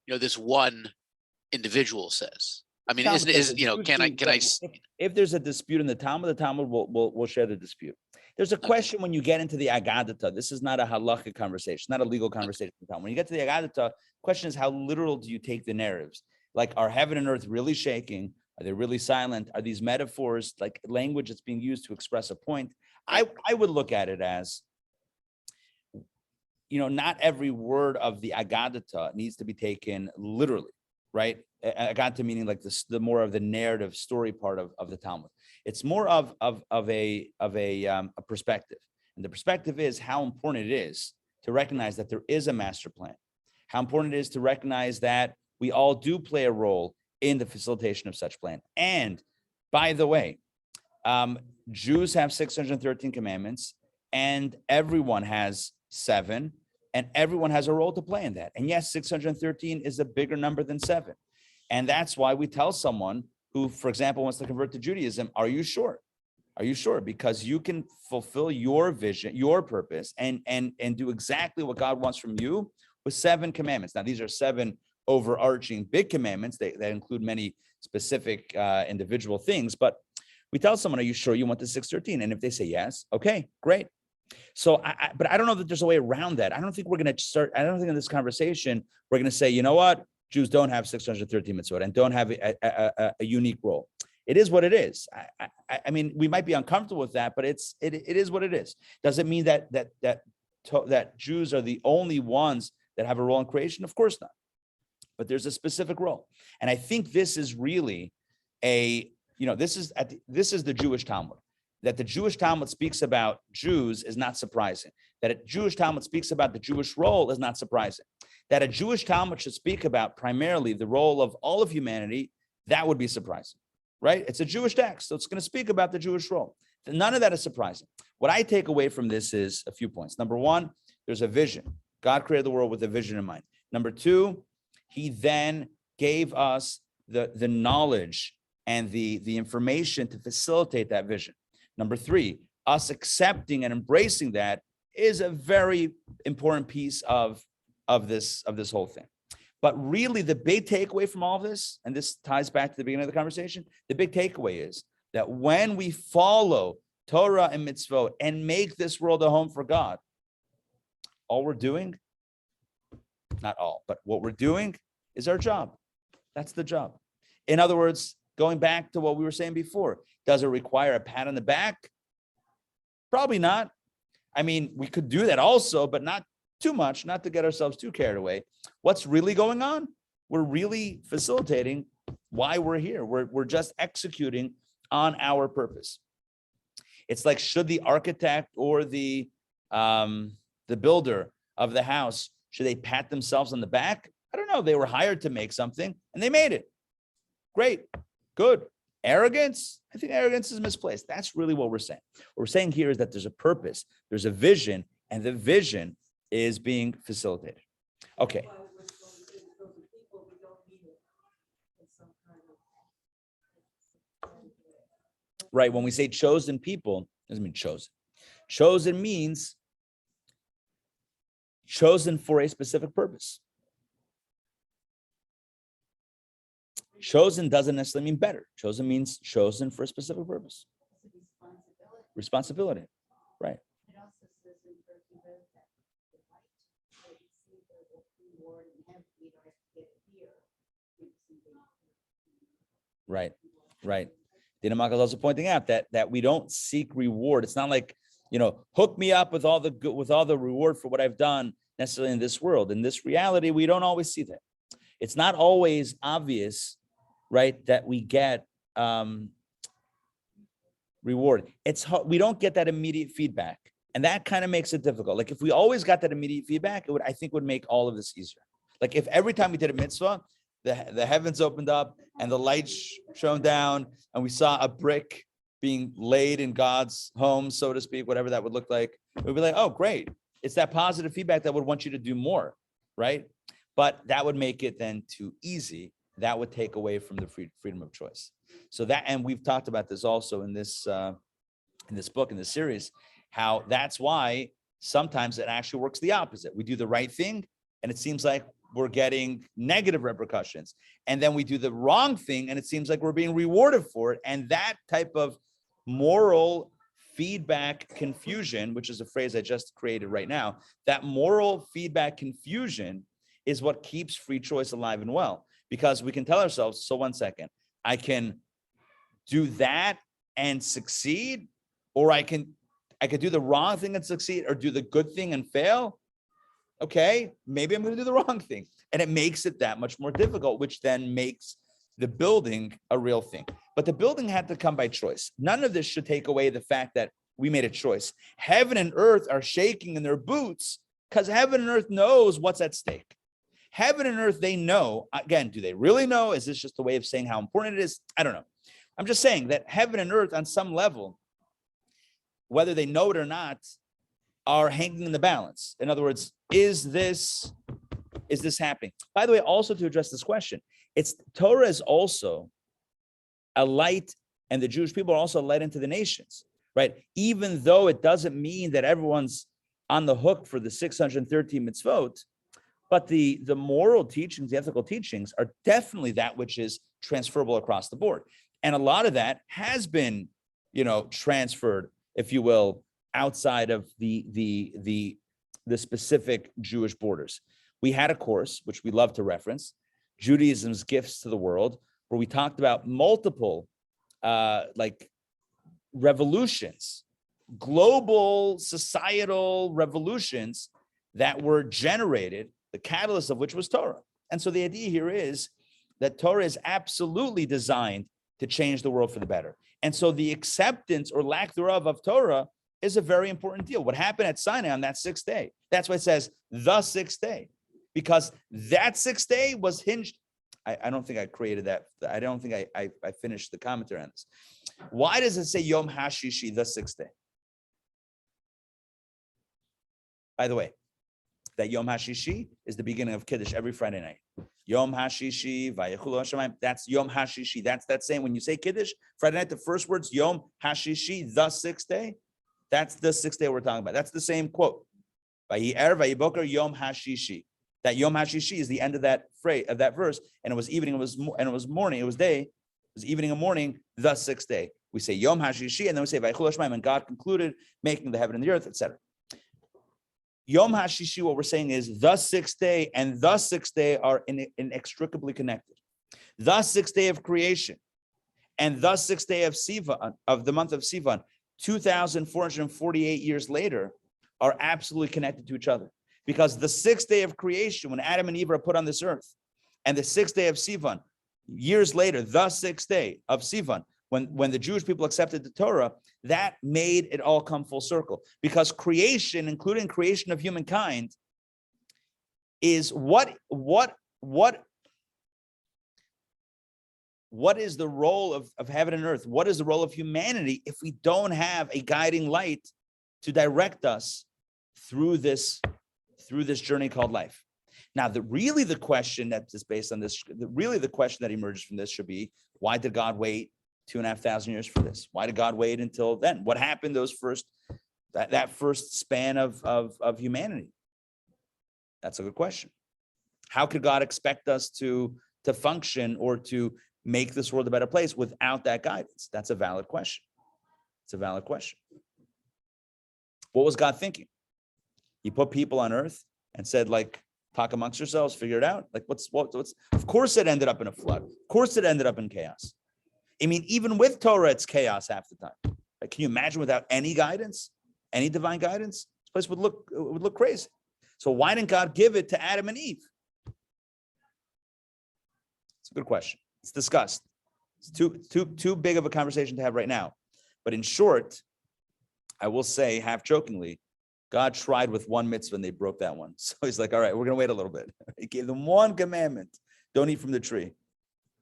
this one individual says? I mean, if there's a dispute in the Talmud will share the dispute. There's a question when you get into the Agadata. This is not a halachic conversation, not a legal conversation. When you get to the Agadata, question is, how literal do you take the narratives? Like, are heaven and earth really shaking? Are they really silent? Are these metaphors like language that's being used to express a point? I would look at it as, not every word of the Agadata needs to be taken literally, right? Agadata meaning like the more of the narrative story part of the Talmud. It's more of a perspective, and the perspective is how important it is to recognize that there is a master plan. How important it is to recognize that we all do play a role in the facilitation of such plan. And by the way, Jews have 613 commandments, and everyone has 7, and everyone has a role to play in that. And yes, 613 is a bigger number than 7. And that's why we tell someone who, for example, wants to convert to Judaism, are you sure? Are you sure? Because you can fulfill your vision, your purpose, and do exactly what God wants from you with 7 commandments. Now, these are 7 overarching big commandments that include many specific individual things, but we tell someone, are you sure you want the 613? And if they say yes, okay, great. So, but I don't know that there's a way around that. I don't think in this conversation, we're going to say, you know what? Jews don't have 613 mitzvot and don't have a unique role. It is what it is. I mean, we might be uncomfortable with that, but it is what it is. Does it mean that Jews are the only ones that have a role in creation? Of course not. But there's a specific role. And I think this is really this is the Jewish Talmud. That the Jewish Talmud speaks about Jews is not surprising. That a Jewish Talmud speaks about the Jewish role is not surprising. That a Jewish Talmud should speak about primarily the role of all of humanity, that would be surprising, right? It's a Jewish text, so it's going to speak about the Jewish role. None of that is surprising. What I take away from this is a few points. Number one, there's a vision. God created the world with a vision in mind. Number two, he then gave us the knowledge and the information to facilitate that vision. Number three, us accepting and embracing that is a very important piece of this whole thing. But really, the big takeaway from all of this, and this ties back to the beginning of the conversation, the big takeaway is that when we follow Torah and mitzvot and make this world a home for God, all we're doing, not all, but what we're doing is our job. That's the job. In other words, going back to what we were saying before, does it require a pat on the back? Probably not. I mean, we could do that also, but not too much, not to get ourselves too carried away. What's really going on? We're really facilitating why we're here. We're just executing on our purpose. It's like, should the architect or the builder of the house, should they pat themselves on the back? I don't know. They were hired to make something and they made it. Great. Good. Arrogance? I think arrogance is misplaced. That's really what we're saying. What we're saying here is that there's a purpose, there's a vision, and the vision is being facilitated. Okay. Right. When we say chosen people, it doesn't mean chosen. Chosen means chosen for a specific purpose. Chosen doesn't necessarily mean better. Chosen means chosen for a specific purpose. responsibility. Right. It also says in Turkey that the right to receive the reward in heaven, we don't have to get it here. We receive it. Right. Right. Dina Maka is also pointing out that we don't seek reward. It's not like, hook me up with all the good, with all the reward for what I've done necessarily in this world. In this reality, we don't always see that. It's not always obvious, right, that we get reward. We don't get that immediate feedback. And that kind of makes it difficult. Like if we always got that immediate feedback, I think would make all of this easier. Like if every time we did a mitzvah, the heavens opened up and the lights shone down and we saw a brick being laid in God's home, so to speak, whatever that would look like, we'd be like, oh, great. It's that positive feedback that would want you to do more, right? But that would make it then too easy. That would take away from the freedom of choice. So that, and we've talked about this also in this book, in this series, how that's why sometimes it actually works the opposite. We do the right thing and it seems like we're getting negative repercussions. And then we do the wrong thing and it seems like we're being rewarded for it. And that type of moral feedback confusion, which is a phrase I just created right now, that moral feedback confusion is what keeps free choice alive and well. Because we can tell ourselves, so one second, I can do that and succeed, or I could do the wrong thing and succeed, or do the good thing and fail. Okay, maybe I'm going to do the wrong thing. And it makes it that much more difficult, which then makes the building a real thing. But the building had to come by choice. None of this should take away the fact that we made a choice. Heaven and earth are shaking in their boots because heaven and earth knows what's at stake. Heaven and earth, they know. Again, do they really know? Is this just a way of saying how important it is? I don't know. I'm just saying that heaven and earth on some level, whether they know it or not, are hanging in the balance. In other words, is this happening? By the way, also to address this question, Torah is also a light, and the Jewish people are also a light into the nations, right? Even though it doesn't mean that everyone's on the hook for the 613 mitzvot, but the moral teachings, the ethical teachings are definitely that which is transferable across the board. And a lot of that has been, transferred, if you will, outside of the specific Jewish borders. We had a course, which we love to reference, Judaism's Gifts to the World, where we talked about multiple revolutions, global societal revolutions that were generated, the catalyst of which was Torah. And so the idea here is that Torah is absolutely designed to change the world for the better. And so the acceptance or lack thereof of Torah is a very important deal. What happened at Sinai on that sixth day? That's why it says the sixth day, because that sixth day was hinged. I don't think I created that. I don't think I finished the commentary on this. Why does it say Yom HaShishi, the sixth day? By the way, that Yom HaShishi is the beginning of Kiddush every Friday night. Yom HaShishi, Vayechulu HaShamayim. That's Yom HaShishi. That's that same. When you say Kiddush, Friday night, the first words, Yom HaShishi, the sixth day. That's the sixth day we're talking about. That's the same quote. Vayi'er Vayiboker Yom HaShishi. That Yom HaShishi is the end of that phrase, of that verse. And it was evening, it was morning, it was day, it was evening and morning, the sixth day. We say Yom HaShishi, and then we say Vayechulu HaShamayim, and God concluded making the heaven and the earth, etc. Yom HaShishi, what we're saying is the sixth day and the sixth day are inextricably connected. The sixth day of creation and the sixth day of Sivan, of the month of Sivan, 2,448 years later, are absolutely connected to each other. Because the sixth day of creation, when Adam and Eve are put on this earth, and the sixth day of Sivan, years later, the sixth day of Sivan, when the Jewish people accepted the Torah, that made it all come full circle. Because creation, including creation of humankind, is what is the role of heaven and earth? What is the role of humanity if we don't have a guiding light to direct us through this journey called life? Now, the question that is based on this, the question that emerges from this should be, why did God wait 2,500 years for this? Why did God wait until then? What happened that first span of humanity? That's a good question. How could God expect us to function or to make this world a better place without that guidance? That's a valid question. It's a valid question. What was God thinking? He put people on earth and said, like, talk amongst yourselves, figure it out. Like, what's, of course it ended up in a flood. Of course it ended up in chaos. I mean, even with Torah, it's chaos half the time. Like, can you imagine without any guidance, any divine guidance? This place would look crazy. So why didn't God give it to Adam and Eve? It's a good question. It's discussed. It's too big of a conversation to have right now. But in short, I will say, half jokingly, God tried with one mitzvah and they broke that one. So he's like, all right, we're going to wait a little bit. He gave them one commandment. Don't eat from the tree.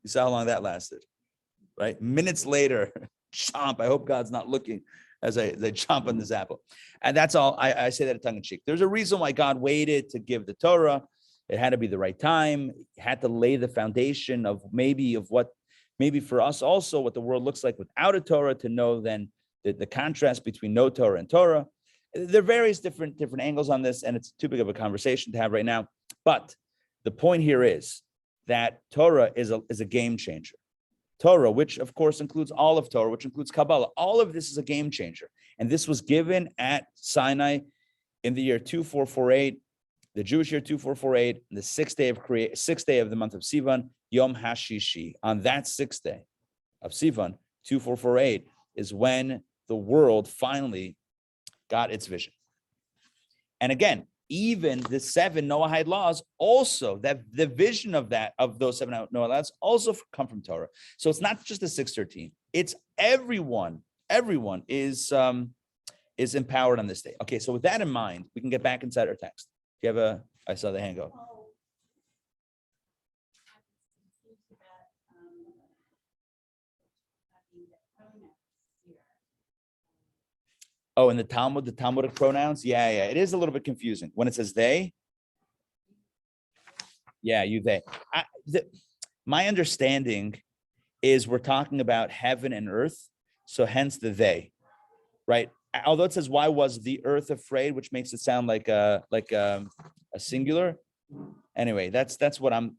You saw how long that lasted, right? Minutes later, chomp. I hope God's not looking as I chomp on this apple. And that's all. I say that tongue in cheek. There's a reason why God waited to give the Torah. It had to be the right time. It had to lay the foundation of what for us also, what the world looks like without a Torah, to know then the contrast between no Torah and Torah. There are various different angles on this, and it's too big of a conversation to have right now. But the point here is that Torah is a game changer. Torah, which of course includes all of Torah, which includes Kabbalah, all of this is a game changer. And this was given at Sinai in the year 2448, the Jewish year 2448, the sixth day of the month of Sivan, Yom HaShishi. On that sixth day of Sivan, 2448, is when the world finally got its vision. And again, even the 7 Noahide laws, also that the vision of those 7 Noahide laws also come from Torah. So it's not just the 613. It's everyone is empowered on this day. Okay, so with that in mind, we can get back inside our text. Do you have I saw the hand go. Oh, and the Talmudic pronouns? Yeah, it is a little bit confusing. When it says they, yeah, you, they. My understanding is we're talking about heaven and earth, so hence the they, right? Although it says, why was the earth afraid, which makes it sound like a singular. Anyway, that's what I'm.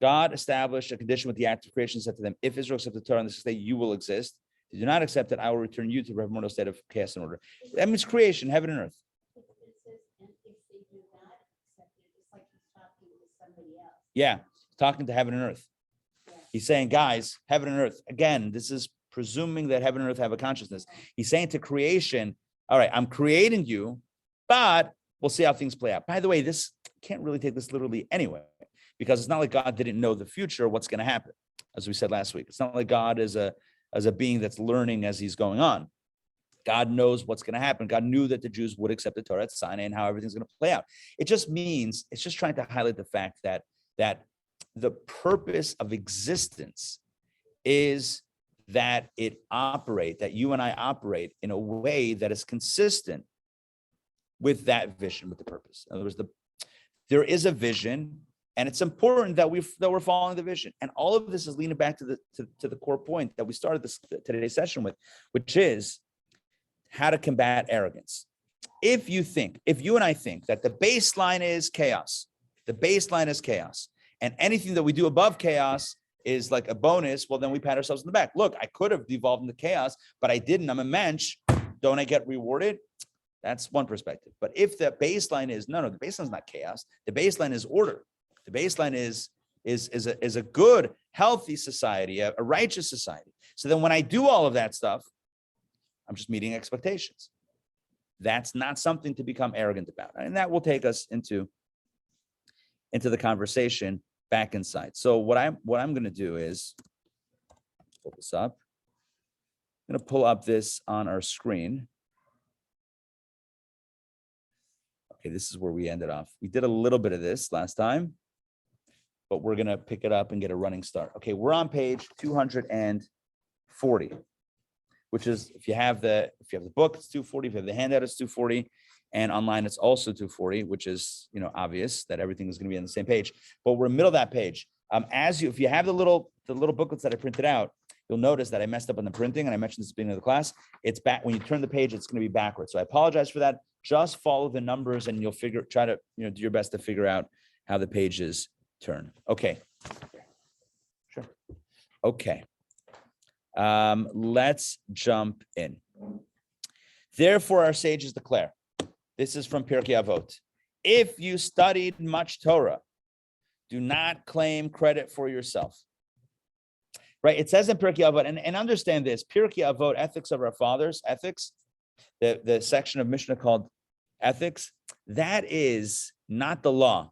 God established a condition with the act of creation, said to them, if Israel accepts the Torah on this day, you will exist. If you do not accept it, I will return you to the primordial state of chaos and order. That means creation, heaven and earth. Yeah, talking to heaven and earth. He's saying, guys, heaven and earth. Again, this is presuming that heaven and earth have a consciousness. He's saying to creation, all right, I'm creating you, but we'll see how things play out. By the way, this can't really take this literally anyway, because it's not like God didn't know the future, what's going to happen. As we said last week, it's not like God is a being that's learning as he's going on. God knows what's going to happen. God knew that the Jews would accept the Torah at Sinai and how everything's going to play out. It just means, it's just trying to highlight the fact that the purpose of existence is that that you and I operate in a way that is consistent with that vision, with the purpose. In other words, there is a vision, and it's important that we're following the vision. And all of this is leaning back to the core point that we started today's session with, which is how to combat arrogance. If you and I think that the baseline is chaos, and anything that we do above chaos is like a bonus, well, then we pat ourselves in the back. Look, I could have devolved into chaos, but I didn't. I'm a mensch. Don't I get rewarded? That's one perspective. But if the baseline is, no, the baseline is not chaos. The baseline is order. The baseline is a good, healthy society, a righteous society. So then when I do all of that stuff, I'm just meeting expectations. That's not something to become arrogant about. And that will take us into the conversation back inside. So what I'm going to do is pull this up. I'm going to pull up this on our screen. Okay, this is where we ended off. We did a little bit of this last time, but we're going to pick it up and get a running start. Okay, we're on page 240, which is, if you have the book, it's 240. If you have the handout, it's 240. And online, it's also 240, which is, obvious that everything is going to be on the same page. But we're in the middle of that page. If you have the little booklets that I printed out, you'll notice that I messed up on the printing, and I mentioned this at the beginning of the class. It's back when you turn the page, it's going to be backwards. So I apologize for that. Just follow the numbers, and you'll try to do your best to figure out how the pages turn. Okay. Sure. Okay. Let's jump in. Therefore, our sages declare, this is from Pirkei Avot, if you studied much Torah, do not claim credit for yourself. Right? It says in Pirkei Avot, and understand this, Pirkei Avot, Ethics of Our Fathers, Ethics, the section of Mishnah called Ethics, that is not the law.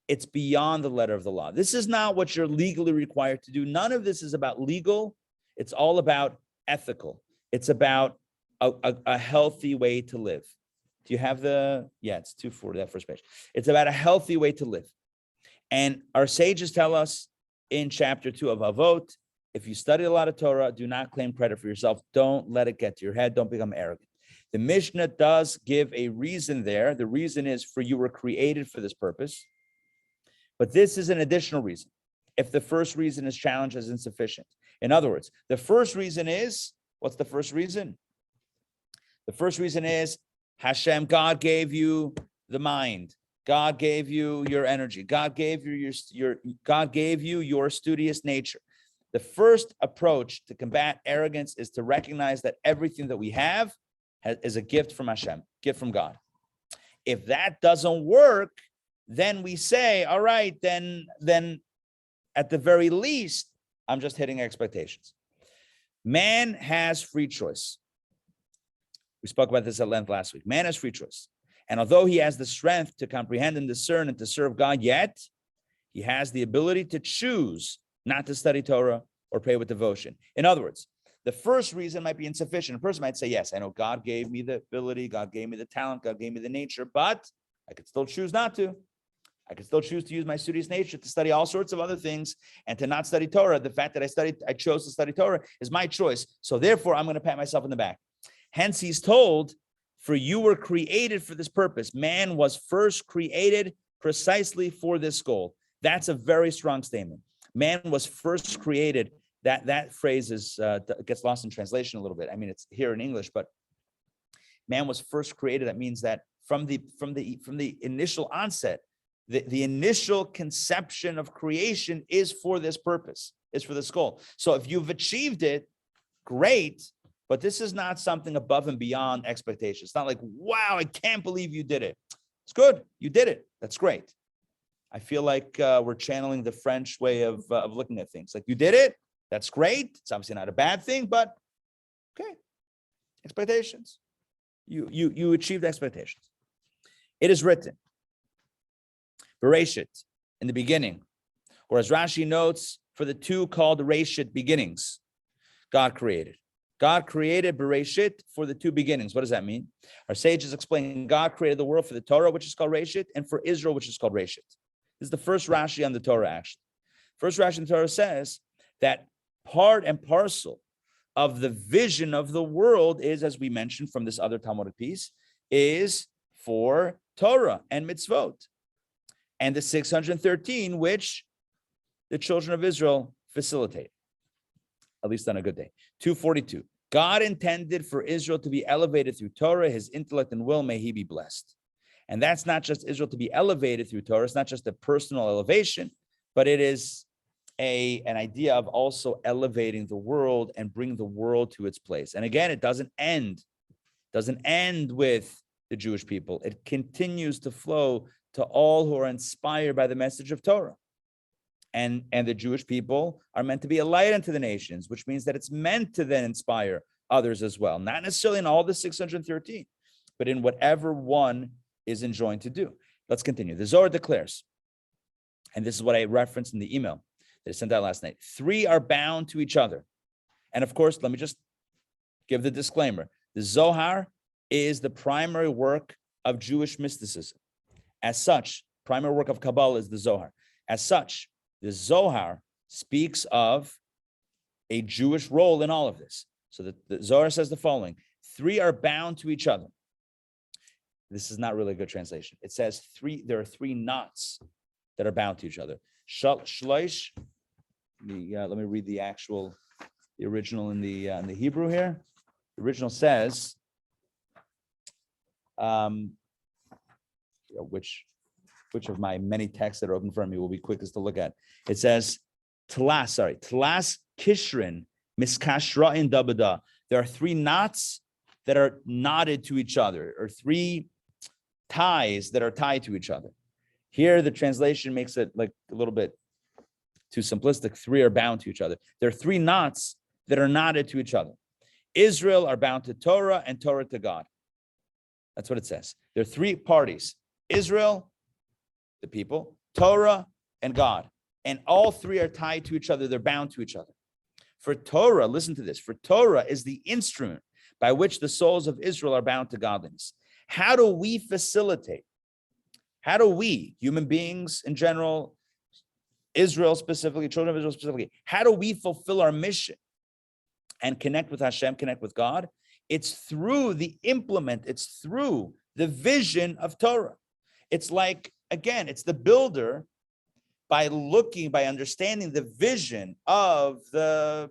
It's beyond the letter of the law. This is not what you're legally required to do. None of this is about legal. It's all about ethical. It's about a healthy way to live. Do you have it's 240, that first page. It's about a healthy way to live. And our sages tell us in chapter 2 of Avot, if you study a lot of Torah, do not claim credit for yourself. Don't let it get to your head. Don't become arrogant. The Mishnah does give a reason there. The reason is for you were created for this purpose. But this is an additional reason. If the first reason is challenged as insufficient. In other words, the first reason is, what's the first reason? The first reason is Hashem, God gave you the mind. God gave you your energy. God gave you your studious nature. The first approach to combat arrogance is to recognize that everything that we have is a gift from Hashem, gift from God. If that doesn't work, then we say, all right, then at the very least, I'm just hitting expectations. Man has free choice. We spoke about this at length last week. Man has free choice. And although he has the strength to comprehend and discern and to serve God, yet he has the ability to choose not to study Torah or pray with devotion. In other words, the first reason might be insufficient. A person might say, yes, I know God gave me the ability, God gave me the talent, God gave me the nature, but I could still choose not to. I could still choose to use my studious nature to study all sorts of other things and to not study Torah. The fact that I chose to study Torah is my choice. So therefore, I'm going to pat myself on the back. Hence, he's told, for you were created for this purpose. Man was first created precisely for this goal. That's a very strong statement. Man was first created. That phrase gets lost in translation a little bit. I mean, it's here in English, but man was first created. That means that from the initial onset, the initial conception of creation is for this purpose, is for this goal. So if you've achieved it, great, but this is not something above and beyond expectations. It's not like, wow, I can't believe you did it. It's good, you did it. That's great. I feel like we're channeling the French way of looking at things. Like, you did it, that's great. It's obviously not a bad thing, but okay, expectations. You achieved expectations. It is written, Bereshit, in the beginning, or as Rashi notes, for the two called Reshit, beginnings, God created. God created Bereshit for the two beginnings. What does that mean? Our sages explain God created the world for the Torah, which is called Reshit, and for Israel, which is called Reshit. This is the first Rashi on the Torah, actually. First Rashi in the Torah says that part and parcel of the vision of the world is, as we mentioned from this other Talmudic piece, is for Torah and mitzvot. And the 613, which the children of Israel facilitate, at least on a good day. 242. God intended for Israel to be elevated through Torah, his intellect and will, may he be blessed. And that's not just Israel to be elevated through Torah. It's not just a personal elevation, but it is an idea of also elevating the world and bring the world to its place. And again, it doesn't end with the Jewish people. It continues to flow to all who are inspired by the message of Torah. And the Jewish people are meant to be a light unto the nations, which means that it's meant to then inspire others as well. Not necessarily in all the 613, but in whatever one is enjoined to do. Let's continue. The Zohar declares, and this is what I referenced in the email that I sent out last night, three are bound to each other. And of course, let me just give the disclaimer. The Zohar is the primary work of Jewish mysticism. As such, primary work of Kabbalah is the Zohar. As such, the Zohar speaks of a Jewish role in all of this. So the Zohar says the following: three are bound to each other. This is not really a good translation. It says there are three knots that are bound to each other. Sollish. Let me read the original in the Hebrew here. The original says, which of my many texts that are open for me will be quickest to look at. It says, Talas Kishrin Miskashra'in Dabada. There are three knots that are knotted to each other, or three ties that are tied to each other. Here, the translation makes it like a little bit too simplistic. Three are bound to each other. There are three knots that are knotted to each other. Israel are bound to Torah and Torah to God. That's what it says. There are three parties: Israel, the people, Torah, and God. And all three are tied to each other. They're bound to each other. For Torah, listen to this, for Torah is the instrument by which the souls of Israel are bound to godliness. How do we facilitate? How do we, human beings in general, Israel specifically, children of Israel specifically, how do we fulfill our mission and connect with Hashem, connect with God? It's through the implement, it's through the vision of Torah. It's like, again, it's the builder by understanding the vision of the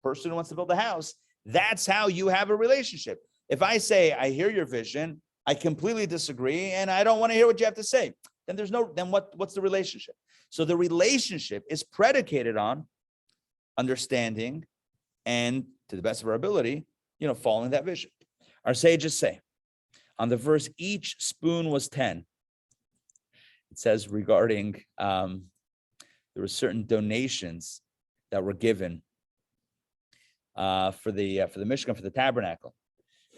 person who wants to build a house. That's how you have a relationship. If I say, I hear your vision, I completely disagree, and I don't want to hear what you have to say, then what's the relationship? So the relationship is predicated on understanding and, to the best of our ability, following that vision. Our sages say, on the verse, each spoon was 10. It says regarding, there were certain donations that were given for the Mishkan, for the tabernacle.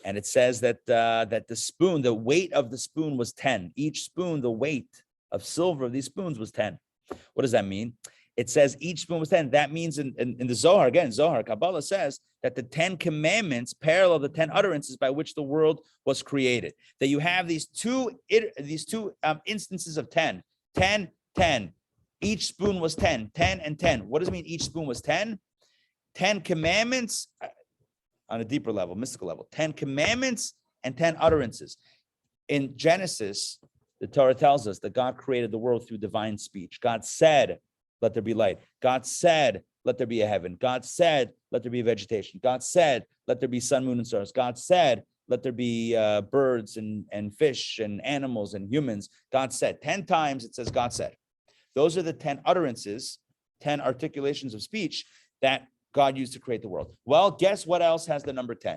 And it says that the spoon, the weight of the spoon was 10. Each spoon, the weight of silver of these spoons was 10. What does that mean? It says each spoon was 10. That means in the Zohar, again, Zohar, Kabbalah says that the 10 commandments parallel the 10 utterances by which the world was created. That you have these two instances of 10. 10, 10. Each spoon was 10. 10 and 10. What does it mean each spoon was 10? 10 commandments on a deeper level, mystical level. 10 commandments and 10 utterances. In Genesis, the Torah tells us that God created the world through divine speech. God said, let there be light. God said, let there be a heaven. God said, let there be vegetation. God said, let there be sun, moon, and stars. God said, let there be birds and fish and animals and humans. God said. 10 times it says God said. Those are the 10 utterances, 10 articulations of speech that God used to create the world. Well, guess what else has the number 10?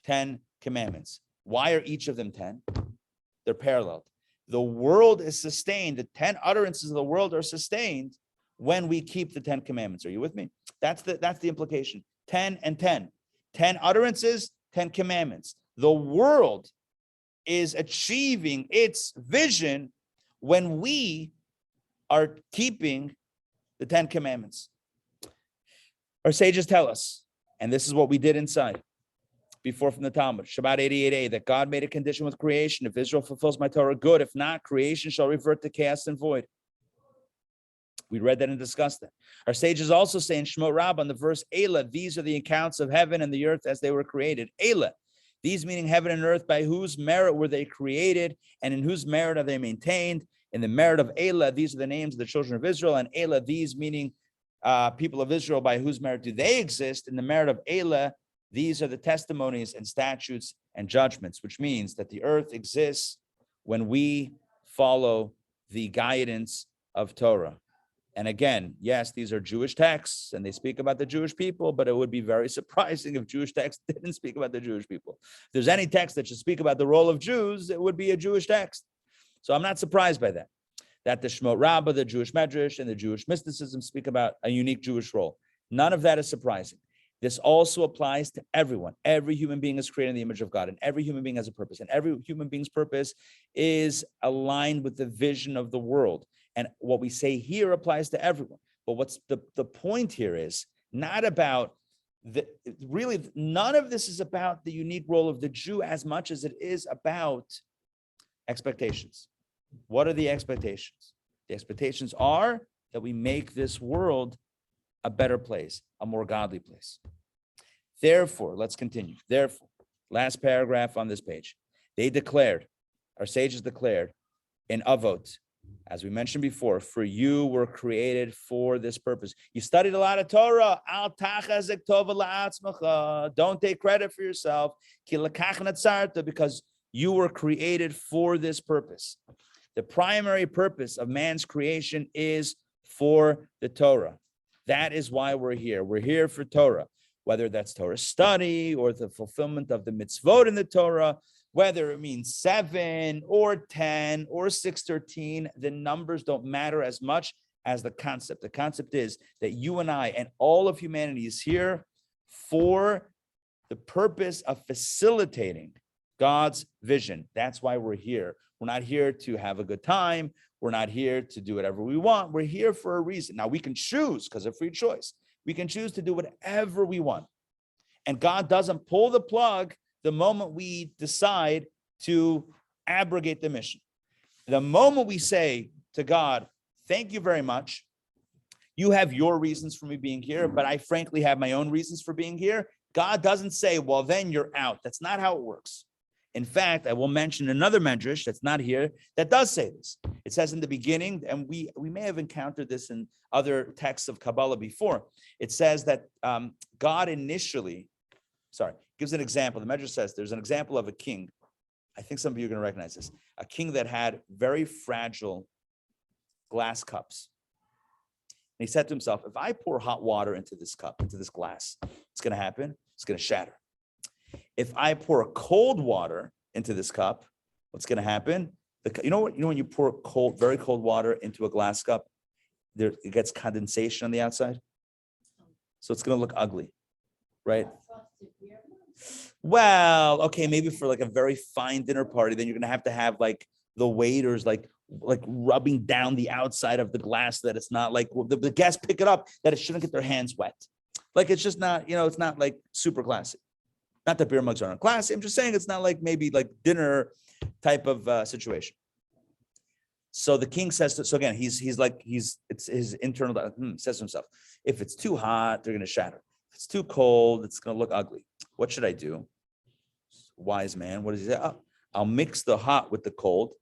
10 commandments. Why are each of them 10? They're paralleled. The world is sustained. The 10 utterances of the world are sustained when we keep the 10 commandments. Are you with me? That's the implication. 10 and 10. 10 utterances, 10 commandments. The world is achieving its vision when we are keeping the 10 commandments. Our sages tell us, and this is what we did inside before from the Talmud, Shabbat 88a, that God made a condition with creation. If Israel fulfills my Torah, good. If not, creation shall revert to chaos and void. We read that and discussed that. Our sages also say in Shemot Rabbah, on the verse Elah, these are the accounts of heaven and the earth as they were created. Elah, these meaning heaven and earth, by whose merit were they created, and in whose merit are they maintained? In the merit of Elah, these are the names of the children of Israel, and Elah, these meaning people of Israel, by whose merit do they exist? In the merit of Elah, these are the testimonies and statutes and judgments, which means that the earth exists when we follow the guidance of Torah. And again, yes, these are Jewish texts and they speak about the Jewish people, but it would be very surprising if Jewish texts didn't speak about the Jewish people. If there's any text that should speak about the role of Jews, it would be a Jewish text. So I'm not surprised by that. That the Shemot Rabbah, the Jewish Medrash, and the Jewish mysticism speak about a unique Jewish role. None of that is surprising. This also applies to everyone. Every human being is created in the image of God, and every human being has a purpose, and every human being's purpose is aligned with the vision of the world. And what we say here applies to everyone. But what's the point here is not about really, none of this is about the unique role of the Jew as much as it is about expectations. What are the expectations? The expectations are that we make this world a better place, a more godly place. Therefore, let's continue. Therefore, last paragraph on this page, they declared, our sages declared in Avot, as we mentioned before, for you were created for this purpose. You studied a lot of Torah. Don't take credit for yourself, because you were created for this purpose. The primary purpose of man's creation is for the Torah. That is why we're here. We're here for Torah. whether that's Torah study or the fulfillment of the mitzvot in the Torah, whether it means 7 or 10 or 613, the numbers don't matter as much as the concept. The concept is that you and I and all of humanity is here for the purpose of facilitating God's vision. That's why we're here. We're not here to have a good time. We're not here to do whatever we want. We're here for a reason. Now we can choose, because of free choice. We can choose to do whatever we want. And God doesn't pull the plug the moment we decide to abrogate the mission. The moment we say to God, thank you very much. You have your reasons for me being here, but I frankly have my own reasons for being here. God doesn't say, well, then you're out. That's not how it works. In fact, I will mention another medrash that's not here that does say this. It says in the beginning, and we may have encountered this in other texts of Kabbalah before. It says that God initially, gives an example. The medrash says there's an example of a king. I think some of you are going to recognize this. A king that had very fragile glass cups. And he said to himself, if I pour hot water into this cup, into this glass, it's going to happen. It's going to shatter. If I pour cold water into this cup, what's going to happen? You know when you pour very cold water into a glass cup, it gets condensation on the outside. So it's going to look ugly, right? Well, okay, maybe for like a very fine dinner party, then you're going to have like the waiters like rubbing down the outside of the glass so that it's not like the guests pick it up, that it shouldn't get their hands wet. Like it's just not, it's not like super classy. Not that beer mugs aren't classy. I'm just saying it's not like maybe like dinner type of situation. So the king says, so again, it's his internal, says to himself, if it's too hot, they're going to shatter. If it's too cold, it's going to look ugly. What should I do? Wise man, what does he say? Oh, I'll mix the hot with the cold,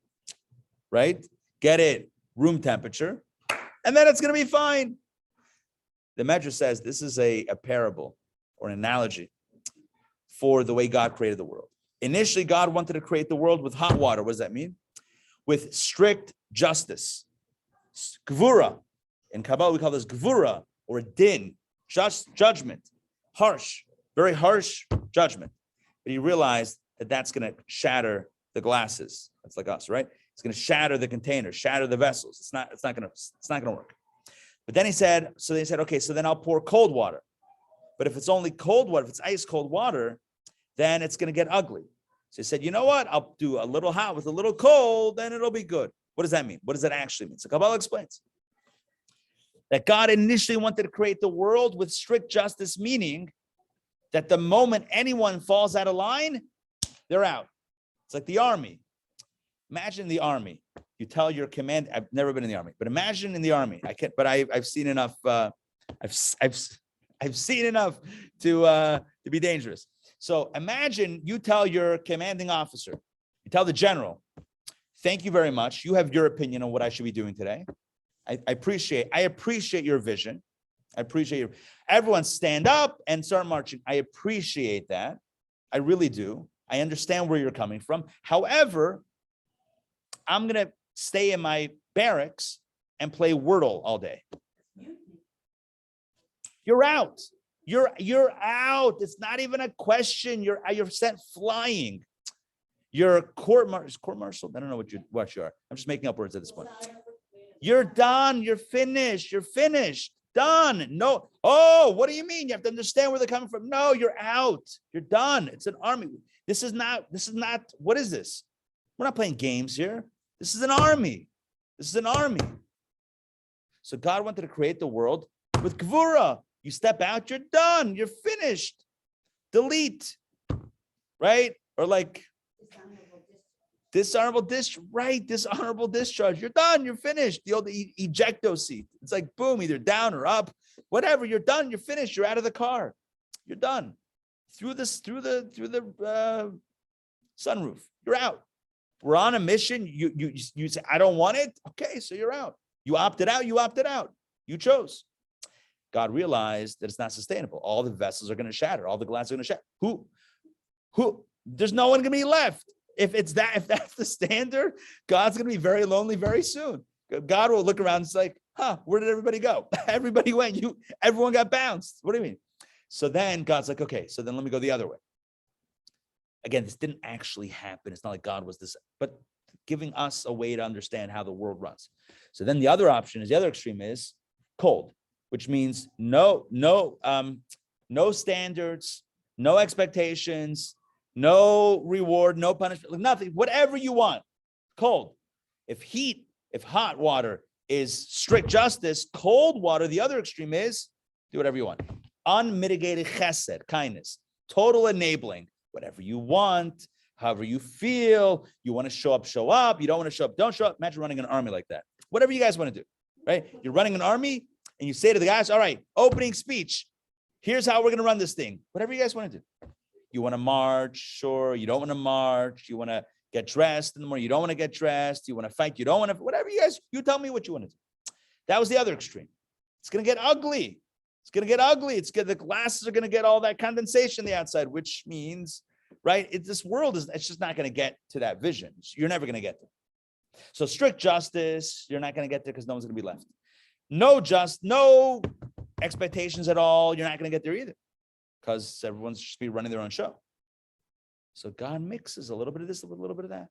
right? Get it room temperature, and then it's going to be fine. The Medrash says this is a parable or an analogy for the way God created the world. Initially, God wanted to create the world with hot water. What does that mean? With strict justice. Gvura. In Kabbalah, we call this gvura or din, just judgment. Harsh, very harsh judgment. But he realized that that's going to shatter the glasses. That's like us, right? It's going to shatter the containers, shatter the vessels. It's not going to work. But then they said, okay, so then I'll pour cold water. But if it's only cold water, if it's ice cold water, then it's going to get ugly. So he said, you know what? I'll do a little hot with a little cold, then it'll be good. What does that mean? What does that actually mean? So Kabbalah explains that God initially wanted to create the world with strict justice, meaning that the moment anyone falls out of line, they're out. It's like the army. Imagine the army. You tell your command. I've never been in the army, but imagine in the army. I can't. But I've seen enough. I've seen enough to be dangerous. So imagine you tell your commanding officer, you tell the general, thank you very much. You have your opinion on what I should be doing today. I appreciate your vision. Everyone stand up and start marching. I appreciate that. I really do. I understand where you're coming from. However, I'm going to stay in my barracks and play Wordle all day. You're out. You're out. It's not even a question. You're sent flying. You're court-martial. I don't know what you are. I'm just making up words at this point. You're done. You're finished. You're finished. Done. No. Oh, what do you mean? You have to understand where they're coming from. No, you're out. You're done. It's an army. This is not, what is this? We're not playing games here. This is an army. This is an army. So God wanted to create the world with Gvura. You step out, you're done. You're finished. Delete. Right? Or like dishonorable discharge. Right. Dishonorable discharge. You're done. You're finished. The old ejecto seat. It's like, boom, either down or up. Whatever. You're done. You're finished. You're out of the car. You're done. Through the sunroof. You're out. We're on a mission. You say, I don't want it. Okay, so you're out. You opted out. You opted out. You chose. God realized that it's not sustainable. All the vessels are going to shatter. All the glass are going to shatter. Who? There's no one going to be left. If that's the standard, God's going to be very lonely very soon. God will look around and say, where did everybody go? Everybody went. Everyone got bounced. What do you mean? So then God's like, okay, so then let me go the other way. Again, this didn't actually happen. It's not like God was this, but giving us a way to understand how the world runs. So then the other option is, the other extreme is cold, which means no standards, no expectations, no reward, no punishment, nothing, whatever you want, cold. If hot water is strict justice, cold water, the other extreme is do whatever you want. Unmitigated chesed, kindness, total enabling, whatever you want, however you feel. You want to show up. You don't want to show up, don't show up. Imagine running an army like that. Whatever you guys want to do, right? You're running an army and you say to the guys, all right, opening speech. Here's how we're going to run this thing. Whatever you guys want to do. You want to march, sure. You don't want to march. You want to get dressed in the morning. You don't want to get dressed. You want to fight. You don't want to, whatever you tell me what you want to do. That was the other extreme. It's going to get ugly. The glasses are going to get all that condensation on the outside, which means, right? This world it's just not going to get to that vision. You're never going to get there. So strict justice, you're not going to get there because no one's going to be left. No expectations at all. You're not going to get there either because everyone's just be running their own show. So God mixes a little bit of this, a little bit of that.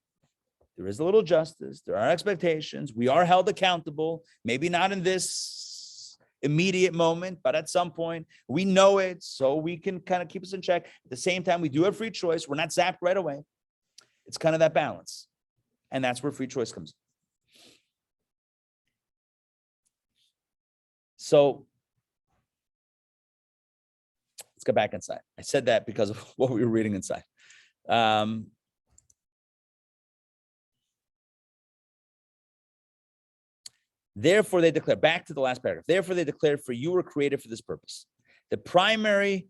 There is a little justice. There are expectations. We are held accountable. Maybe not in this immediate moment, but at some point we know it, so we can kind of keep us in check. At the same time, we do have free choice. We're not zapped right away. It's kind of that balance. And that's where free choice comes in. So let's go back inside. I said that because of what we were reading inside. Therefore, they declare, back to the last paragraph. Therefore, they declare, for you were created for this purpose. The primary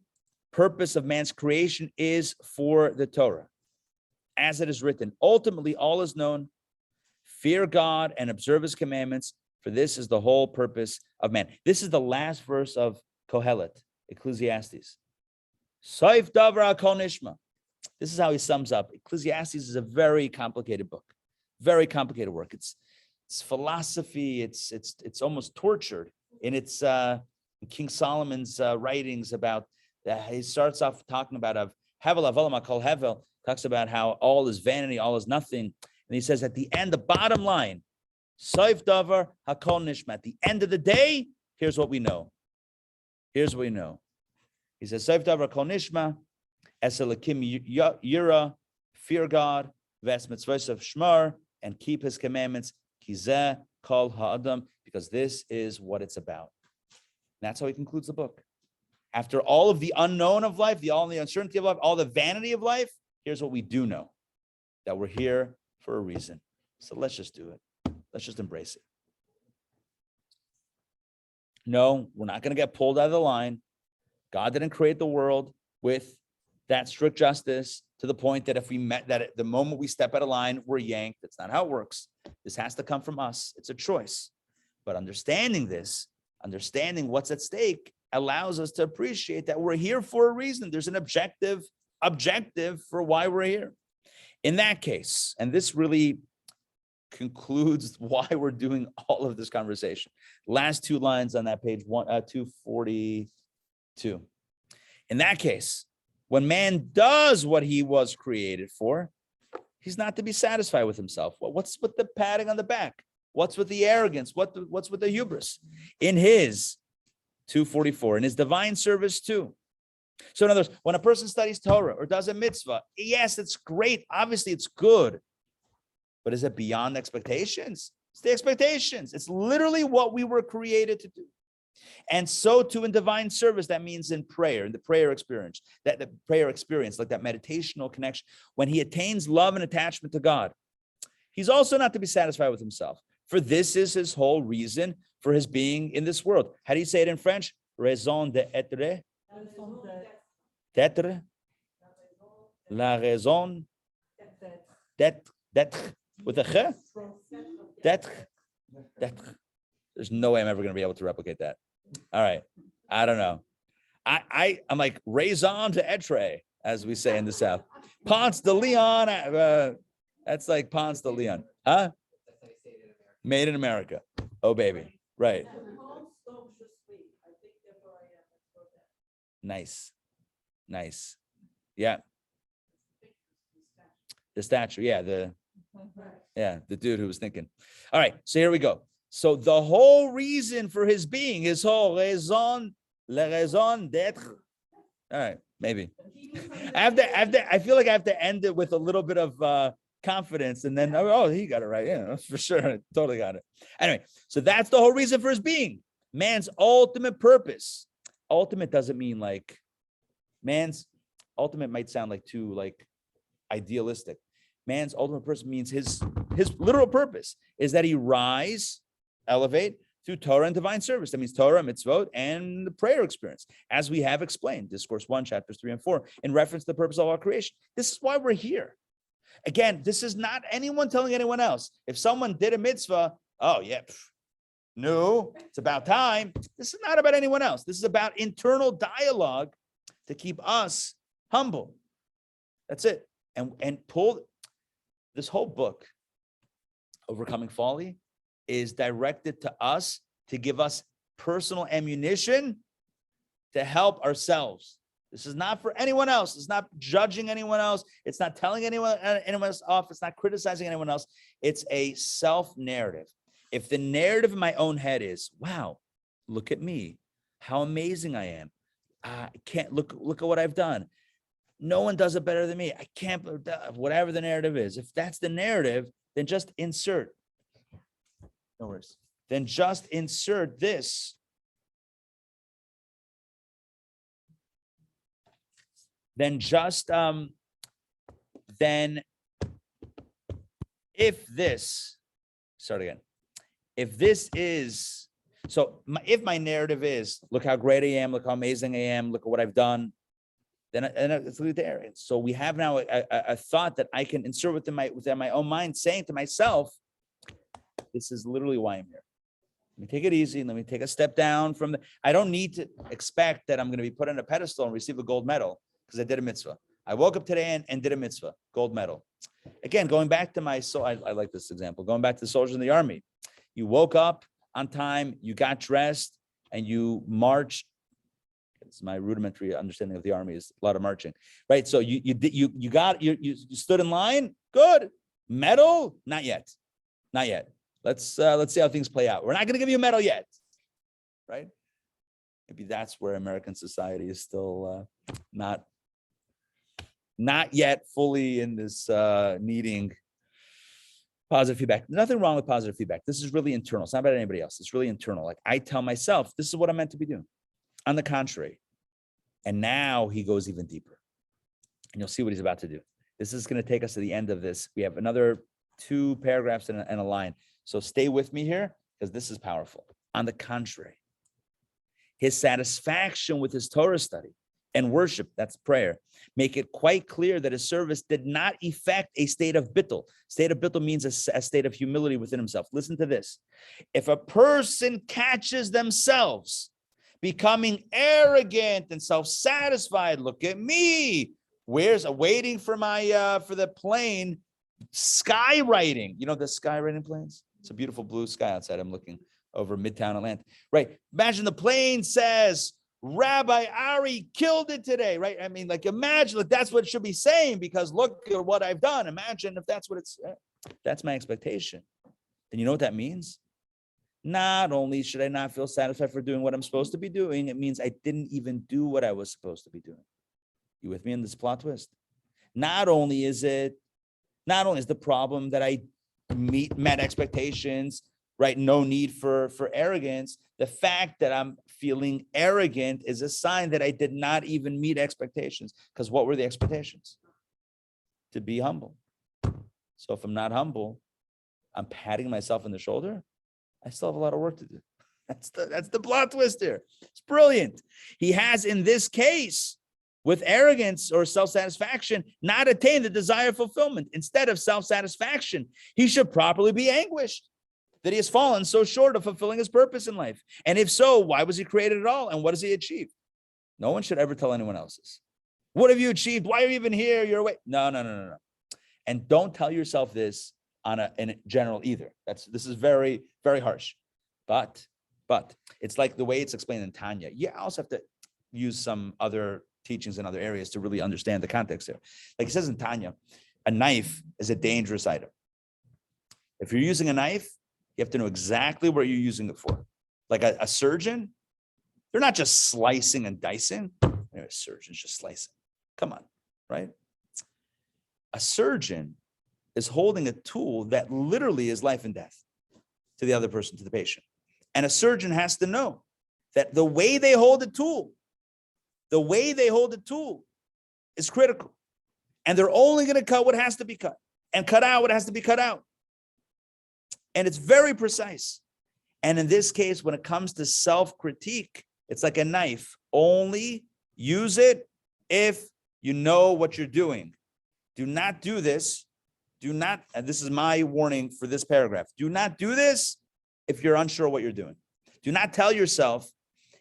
purpose of man's creation is for the Torah. As it is written, ultimately, all is known. Fear God and observe his commandments, for this is the whole purpose of man. This is the last verse of Kohelet, Ecclesiastes. Soif davar kol nishma. This is how he sums up. Ecclesiastes is a very complicated book, very complicated work. It's philosophy. It's almost tortured in its King Solomon's writings about that. He starts off talking about Hevel avolama kol hevel, talks about how all is vanity, all is nothing, and he says at the end, the bottom line, Soif davar hakol nishma. At the end of the day, here's what we know. Here's what we know. He says, Soif davar kol nishma, eselakim yira, fear God, ves mitzvos of shmar, and keep his commandments. Kizeh kol ha'adam, because this is what it's about. And that's how he concludes the book. After all of the unknown of life, all the uncertainty of life, all the vanity of life, here's what we do know, that we're here for a reason. So let's just do it. Let's just embrace it. No, we're not going to get pulled out of the line. God didn't create the world with that strict justice to the point that if we met that at the moment we step out of line, we're yanked. That's not how it works. This has to come from us. It's a choice. But understanding this, understanding what's at stake, allows us to appreciate that we're here for a reason. There's an objective for why we're here. In that case, and this really concludes why we're doing all of this conversation. Last two lines on that page, 242. In that case, when man does what he was created for, he's not to be satisfied with himself. What's with the patting on the back? What's with the arrogance? What's with the hubris? In his 244, in his divine service too. So in other words, when a person studies Torah or does a mitzvah, yes, it's great. Obviously, it's good. But is it beyond expectations? It's the expectations. It's literally what we were created to do. And so too in divine service, that means in prayer, in the prayer experience, like that meditational connection, when he attains love and attachment to God, he's also not to be satisfied with himself. For this is his whole reason for his being in this world. How do you say it in French? Raison d'être. D'être. La raison d'être. With a ch? D'être. There's no way I'm ever going to be able to replicate that. All right. I don't know. I'm like raison d'être, as we say in the South. Ponce de Leon. That's like Ponce de Leon. Huh? Made in America. Oh, baby. Right. Nice. Yeah. The statue. Yeah. The dude who was thinking. All right. So here we go. So the whole reason for his being, his whole raison, la raison d'être. All right. Maybe. I feel like I have to end it with a little bit of confidence, and then he got it right. Yeah, for sure. Totally got it. Anyway, so that's the whole reason for his being. Man's ultimate purpose. Ultimate doesn't mean like man's ultimate might sound like too like idealistic. Man's ultimate purpose means his literal purpose is that he rise, elevate through Torah and divine service. That means Torah, mitzvot, and the prayer experience, as we have explained, Discourse 1, chapters 3 and 4, in reference to the purpose of our creation. This is why we're here. Again, this is not anyone telling anyone else. If someone did a mitzvah, no, it's about time. This is not about anyone else. This is about internal dialogue to keep us humble. That's it. And pull this whole book, Overcoming Folly, is directed to us to give us personal ammunition to help ourselves. This is not for anyone else. It's not judging anyone else. It's not telling anyone else off. It's not criticizing anyone else. It's a self-narrative. If the narrative in my own head is, wow, look at me, how amazing I am. I can't look at what I've done. No one does it better than me. I can't, whatever the narrative is. If that's the narrative, then just insert. No worries. Then just insert this. Then just, then if this, start again. If this is, if my narrative is, look how great I am, look how amazing I am, look at what I've done, then it's lead to arrogance. So we have now a thought that I can insert within my own mind, saying to myself, this is literally why I'm here. Let me take it easy. Let me take a step down from I don't need to expect that I'm going to be put on a pedestal and receive a gold medal because I did a mitzvah. I woke up today and did a mitzvah, gold medal. Again, going back to my soul, I like this example. Going back to the soldiers in the army. You woke up on time, you got dressed, and you marched. It's my rudimentary understanding of the army is a lot of marching, right? So you stood in line. Good. Medal? Not yet. Let's see how things play out. We're not going to give you a medal yet, right? Maybe that's where American society is still not yet fully in this needing positive feedback. Nothing wrong with positive feedback. This is really internal. It's not about anybody else. It's really internal. Like I tell myself, this is what I'm meant to be doing. On the contrary. And now he goes even deeper. And you'll see what he's about to do. This is going to take us to the end of this. We have another 2 paragraphs and a line. So stay with me here because this is powerful. On the contrary, his satisfaction with his Torah study and worship, that's prayer, make it quite clear that his service did not effect a state of bittul. State of bittul means a state of humility within himself. Listen to this. If a person catches themselves becoming arrogant and self-satisfied, look at me, waiting for for the plane, skywriting. You know the skywriting planes? It's a beautiful blue sky outside. I'm looking over Midtown Atlanta. Right. Imagine the plane says, Rabbi Ari killed it today, right? I mean, like imagine like that's what it should be saying because look at what I've done. Imagine if that's what that's my expectation. Then you know what that means? Not only should I not feel satisfied for doing what I'm supposed to be doing, it means I didn't even do what I was supposed to be doing. You with me in this plot twist? Not only is the problem that I met expectations, right? No need for arrogance. The fact that I'm feeling arrogant is a sign that I did not even meet expectations. Because what were the expectations? To be humble. So if I'm not humble, I'm patting myself on the shoulder. I still have a lot of work to do. That's the plot twist here. It's brilliant. He has, in this case, with arrogance or self-satisfaction, not attained the desired fulfillment. Instead of self-satisfaction, he should properly be anguished that he has fallen so short of fulfilling his purpose in life. And if so, why was he created at all? And what does he achieve? No one should ever tell anyone else's. What have you achieved? Why are you even here? You're away. No. And don't tell yourself this in general either. This is very, very harsh. But it's like the way it's explained in Tanya. You also have to use some other teachings in other areas to really understand the context there. Like it says in Tanya, a knife is a dangerous item. If you're using a knife, you have to know exactly what you're using it for. Like a surgeon, they're not just slicing and dicing. A surgeon's just slicing. Come on, right? A surgeon is holding a tool that literally is life and death to the other person, to the patient. And a surgeon has to know that the way they hold the tool is critical. And they're only going to cut what has to be cut and cut out what has to be cut out. And it's very precise. And in this case, when it comes to self-critique, it's like a knife. Only use it if you know what you're doing. Do not do this. Do not, and this is my warning for this paragraph. Do not do this if you're unsure what you're doing. Do not tell yourself,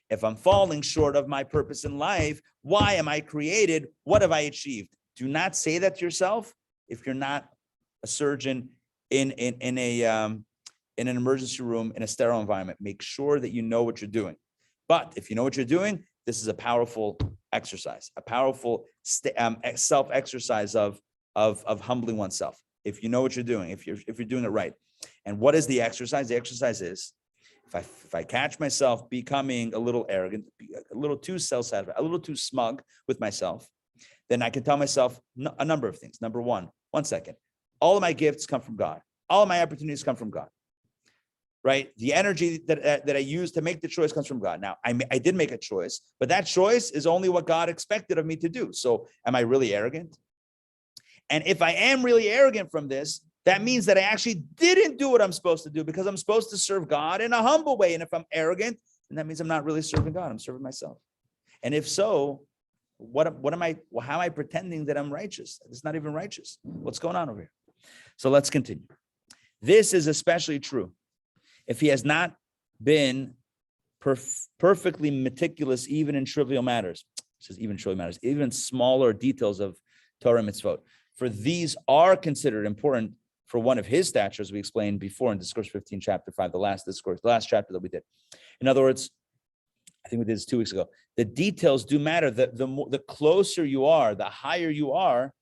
if I'm falling short of my purpose in life, why am I created? What have I achieved? Do not say that to yourself if you're not a surgeon in an emergency room in a sterile environment. Make sure that you know what you're doing. But if you know what you're doing, this is a powerful exercise, a powerful self-exercise of humbling oneself. If you know what you're doing, if you're doing it right. And what is the exercise? The exercise is, if I catch myself becoming a little arrogant, a little too self-satisfied, a little too smug with myself, then I can tell myself a number of things. Number one second, all of my gifts come from God. All of my opportunities come from God, right? The energy that I use to make the choice comes from God. Now, I did make a choice, but that choice is only what God expected of me to do. So am I really arrogant? And if I am really arrogant from this, that means that I actually didn't do what I'm supposed to do, because I'm supposed to serve God in a humble way. And if I'm arrogant, then that means I'm not really serving God. I'm serving myself. And if so, how am I pretending that I'm righteous? It's not even righteous. What's going on over here? So let's continue. This is especially true if he has not been perfectly meticulous, even in trivial matters. It says even trivial matters, even smaller details of Torah mitzvot. For these are considered important for one of his statures, we explained before in Discourse 15, chapter 5, the last chapter that we did. In other words, I think we did this 2 weeks ago. The details do matter. The closer you are, the higher you are,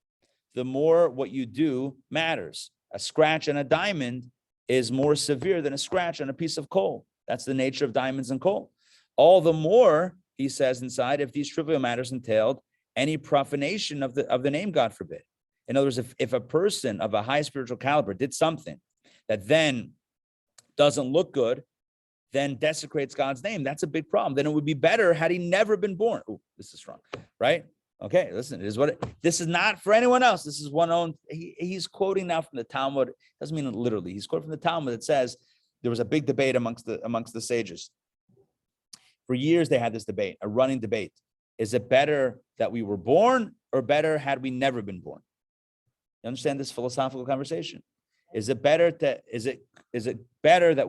the more what you do matters. A scratch on a diamond is more severe than a scratch on a piece of coal. That's the nature of diamonds and coal. All the more, he says inside, if these trivial matters entailed any profanation of the name, God forbid. In other words, if a person of a high spiritual caliber did something that then doesn't look good, then desecrates God's name, that's a big problem. Then it would be better had he never been born. Oh, this is strong, right? Okay, listen, this is not for anyone else. This is one own. He's quoting now from the Talmud. Doesn't mean it literally. He's quoting from the Talmud that says there was a big debate amongst the sages. For years, they had this debate, a running debate. Is it better that we were born, or better had we never been born? You understand this philosophical conversation? Is it better that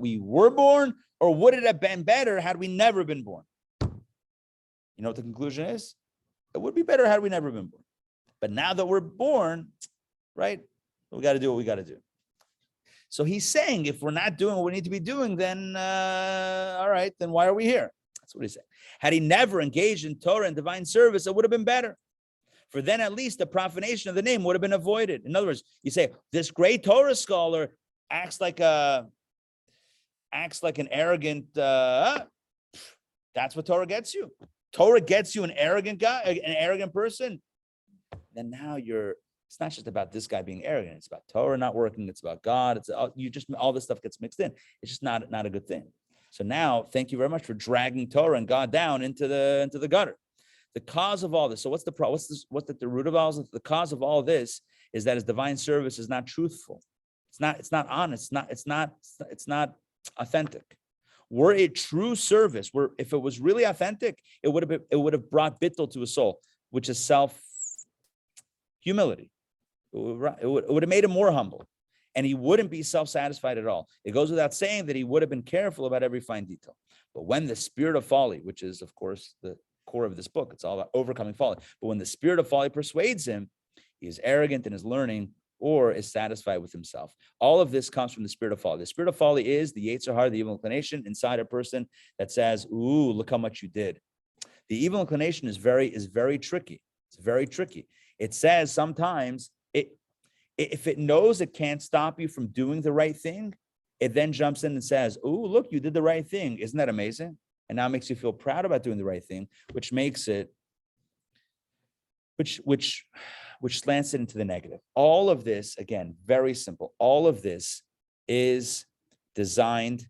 we were born, or would it have been better had we never been born? You know what the conclusion is? It would be better had we never been born. But now that we're born, right, we got to do what we got to do. So he's saying, if we're not doing what we need to be doing, then all right, then why are we here? That's what he said. Had he never engaged in Torah and divine service, it would have been better. For then at least the profanation of the name would have been avoided. In other words, you say, this great Torah scholar acts like an arrogant, that's what Torah gets you. Torah gets you an arrogant guy, an arrogant person. Then now it's not just about this guy being arrogant. It's about Torah not working. It's about God. It's all this stuff gets mixed in. It's just not a good thing. So now, thank you very much for dragging Torah and God down into the gutter. The cause of all this. So what's the problem? What's the root of all this? The cause of all this is that his divine service is not truthful. It's not honest. It's not authentic. Were it true service, if it was really authentic, it would have brought bittul to a soul, which is self-humility. It would have made him more humble, and he wouldn't be self-satisfied at all. It goes without saying that he would have been careful about every fine detail. But when the spirit of folly, which is of course the core of this book, it's all about overcoming folly. But when the spirit of folly persuades him, he is arrogant in his learning or is satisfied with himself. All of this comes from the spirit of folly. The spirit of folly is the Yetzer Hara, the evil inclination inside a person that says, ooh, look how much you did. The evil inclination is very tricky. It's very tricky. It says sometimes if it knows it can't stop you from doing the right thing, it then jumps in and says, "Oh, look, you did the right thing. Isn't that amazing?" And now it makes you feel proud about doing the right thing, which makes it, which slants it into the negative. All of this, again, very simple. All of this is designed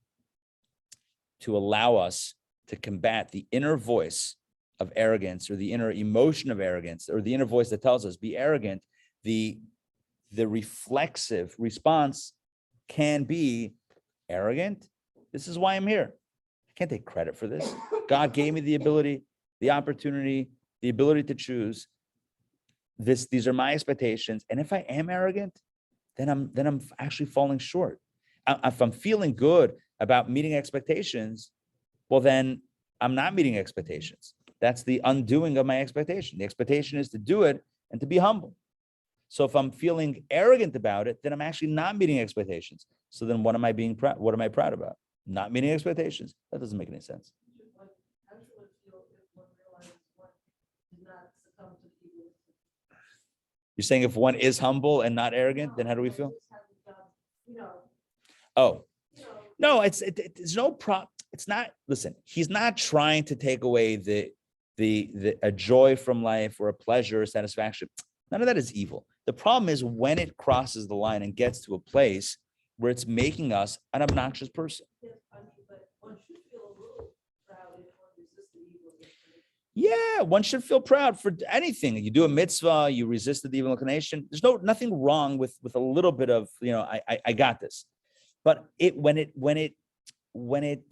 to allow us to combat the inner voice of arrogance, or the inner emotion of arrogance, or the inner voice that tells us be arrogant. The reflexive response can be arrogant. This is why I'm here. I can't take credit for this. God gave me the ability, the opportunity, the ability to choose. These are my expectations. And if I am arrogant, then I'm actually falling short. If I'm feeling good about meeting expectations, well, then I'm not meeting expectations. That's the undoing of my expectation. The expectation is to do it and to be humble. So if I'm feeling arrogant about it, then I'm actually not meeting expectations. So then what am I being proud? What am I proud about? Not meeting expectations. That doesn't make any sense. How should one feel if one realizes one did not succumb to the evil? You're saying if one is humble and not arrogant, then how do we feel? Oh, no, it's no problem. It's not, listen, he's not trying to take away a joy from life or a pleasure or satisfaction. None of that is evil. The problem is when it crosses the line and gets to a place where it's making us an obnoxious person. Yes, I mean, but one should feel a little proud if one resists the evil inclination. Yeah, one should feel proud for anything. You do a mitzvah, you resisted the evil inclination. There's nothing wrong with a little bit of, I got this. But when it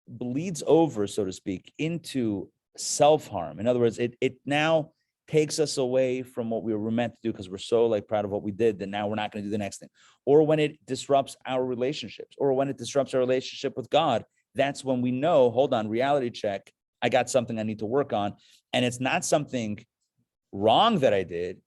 bleeds over, so to speak, into self-harm. In other words, it now takes us away from what we were meant to do because we're so proud of what we did that now we're not going to do the next thing. Or when it disrupts our relationships, or when it disrupts our relationship with God, that's when we know, hold on, reality check, I got something I need to work on. And it's not something wrong that I did.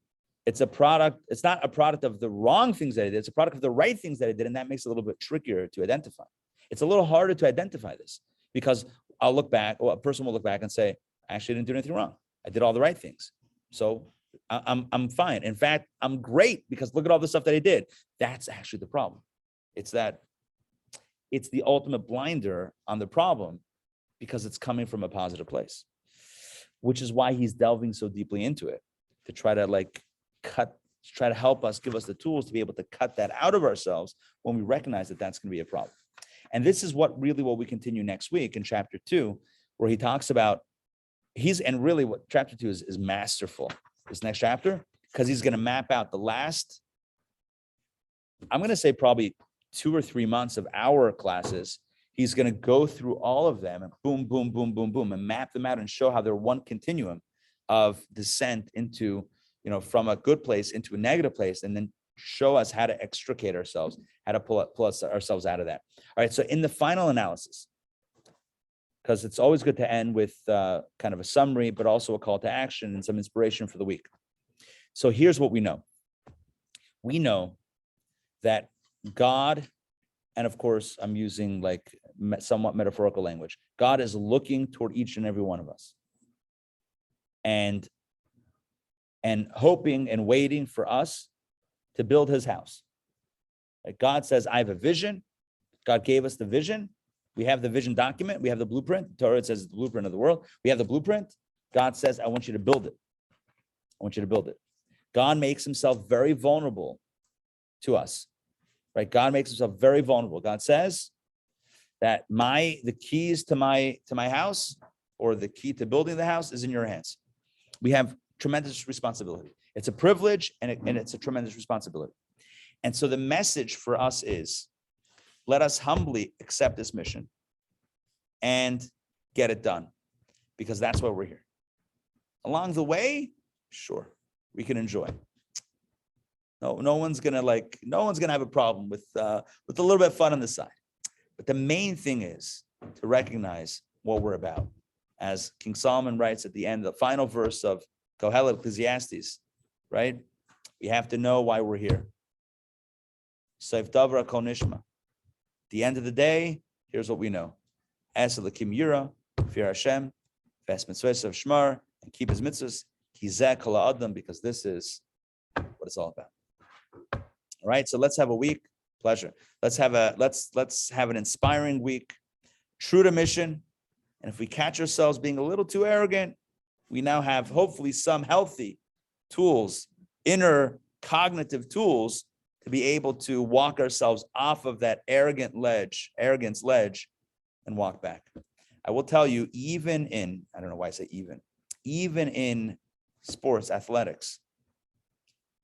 It's not a product of the wrong things that I did. It's a product of the right things that I did. And that makes it a little bit trickier to identify. It's a little harder to identify this because I'll look back, or a person will look back and say, I actually didn't do anything wrong. I did all the right things. So I'm fine. In fact, I'm great because look at all the stuff that I did. That's actually the problem. It's the ultimate blinder on the problem because it's coming from a positive place, which is why he's delving so deeply into it, to try to help us, give us the tools to be able to cut that out of ourselves when we recognize that that's going to be a problem. And this is what we continue next week in chapter 2, where he talks about what chapter 2 is masterful, this next chapter, because he's going to map out the last, I'm going to say probably 2 or 3 months of our classes. He's going to go through all of them and boom, boom, boom, boom, boom, and map them out and show how they're one continuum of descent into, from a good place into a negative place, and then show us how to extricate ourselves, how to pull ourselves out of that. All right. So in the final analysis, because it's always good to end with kind of a summary, but also a call to action and some inspiration for the week. So here's what we know. We know that God, and of course, I'm using somewhat metaphorical language. God is looking toward each and every one of us and hoping and waiting for us to build his house. God says, I have a vision. God gave us the vision. We have the vision document. We have the blueprint. Torah says the blueprint of the world. We have the blueprint. God says, I want you to build it. I want you to build it. God makes himself very vulnerable to us, right? God makes himself very vulnerable. God says that the keys to my house, or the key to building the house, is in your hands. We have tremendous responsibility. It's a privilege and it's a tremendous responsibility. And so the message for us is, let us humbly accept this mission and get it done, because that's why we're here. Along the way, sure, we can enjoy. No one's gonna have a problem with a little bit of fun on the side. But the main thing is to recognize what we're about. As King Solomon writes at the end, the final verse of Kohelet, Ecclesiastes, right? We have to know why we're here. Seif Davra Kol Nishma. The end of the day, here's what we know. As Elokim Yira, Fear Hashem, v'es mitzvos of shmar, and keep his mitzvahs, kizeh kol ha'adam, because this is what it's all about. All right, so let's have a week. Pleasure. Let's have an inspiring week, true to mission. And if we catch ourselves being a little too arrogant, we now have hopefully some healthy tools, inner cognitive tools, to be able to walk ourselves off of that arrogance ledge, and walk back. I will tell you, even in, I don't know why I say even in sports, athletics,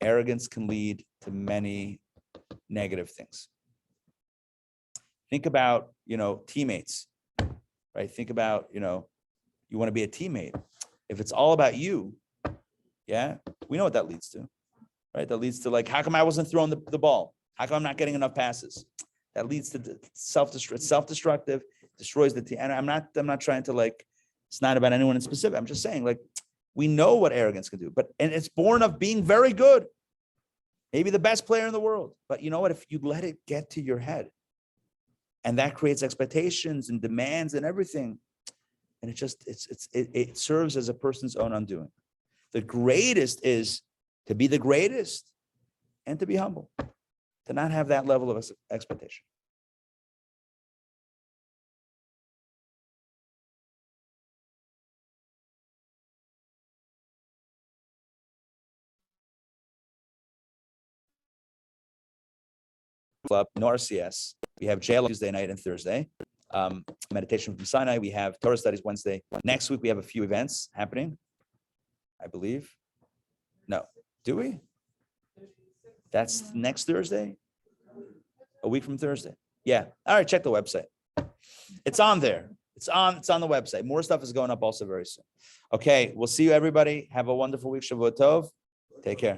arrogance can lead to many negative things. Think about, teammates, right? Think about, you want to be a teammate. If it's all about you, yeah, we know what that leads to, right? That leads to like, how come I wasn't throwing the ball? How come I'm not getting enough passes? That leads to self-destructive, destroys the team. And I'm not trying to it's not about anyone in specific. I'm just saying we know what arrogance can do, and it's born of being very good, maybe the best player in the world. But you know what? If you let it get to your head, and that creates expectations and demands and everything, and it serves as a person's own undoing. The greatest is to be the greatest and to be humble, to not have that level of expectation. Club, no RCS. We have JL Tuesday night and Thursday. Meditation from Sinai. We have Torah studies Wednesday. Next week we have a few events happening, I believe. No, do we? That's next Thursday? A week from Thursday. Yeah. All right, check the website. It's on there. It's on the website. More stuff is going up also very soon. Okay, we'll see you everybody. Have a wonderful week. Shavua Tov. Take care.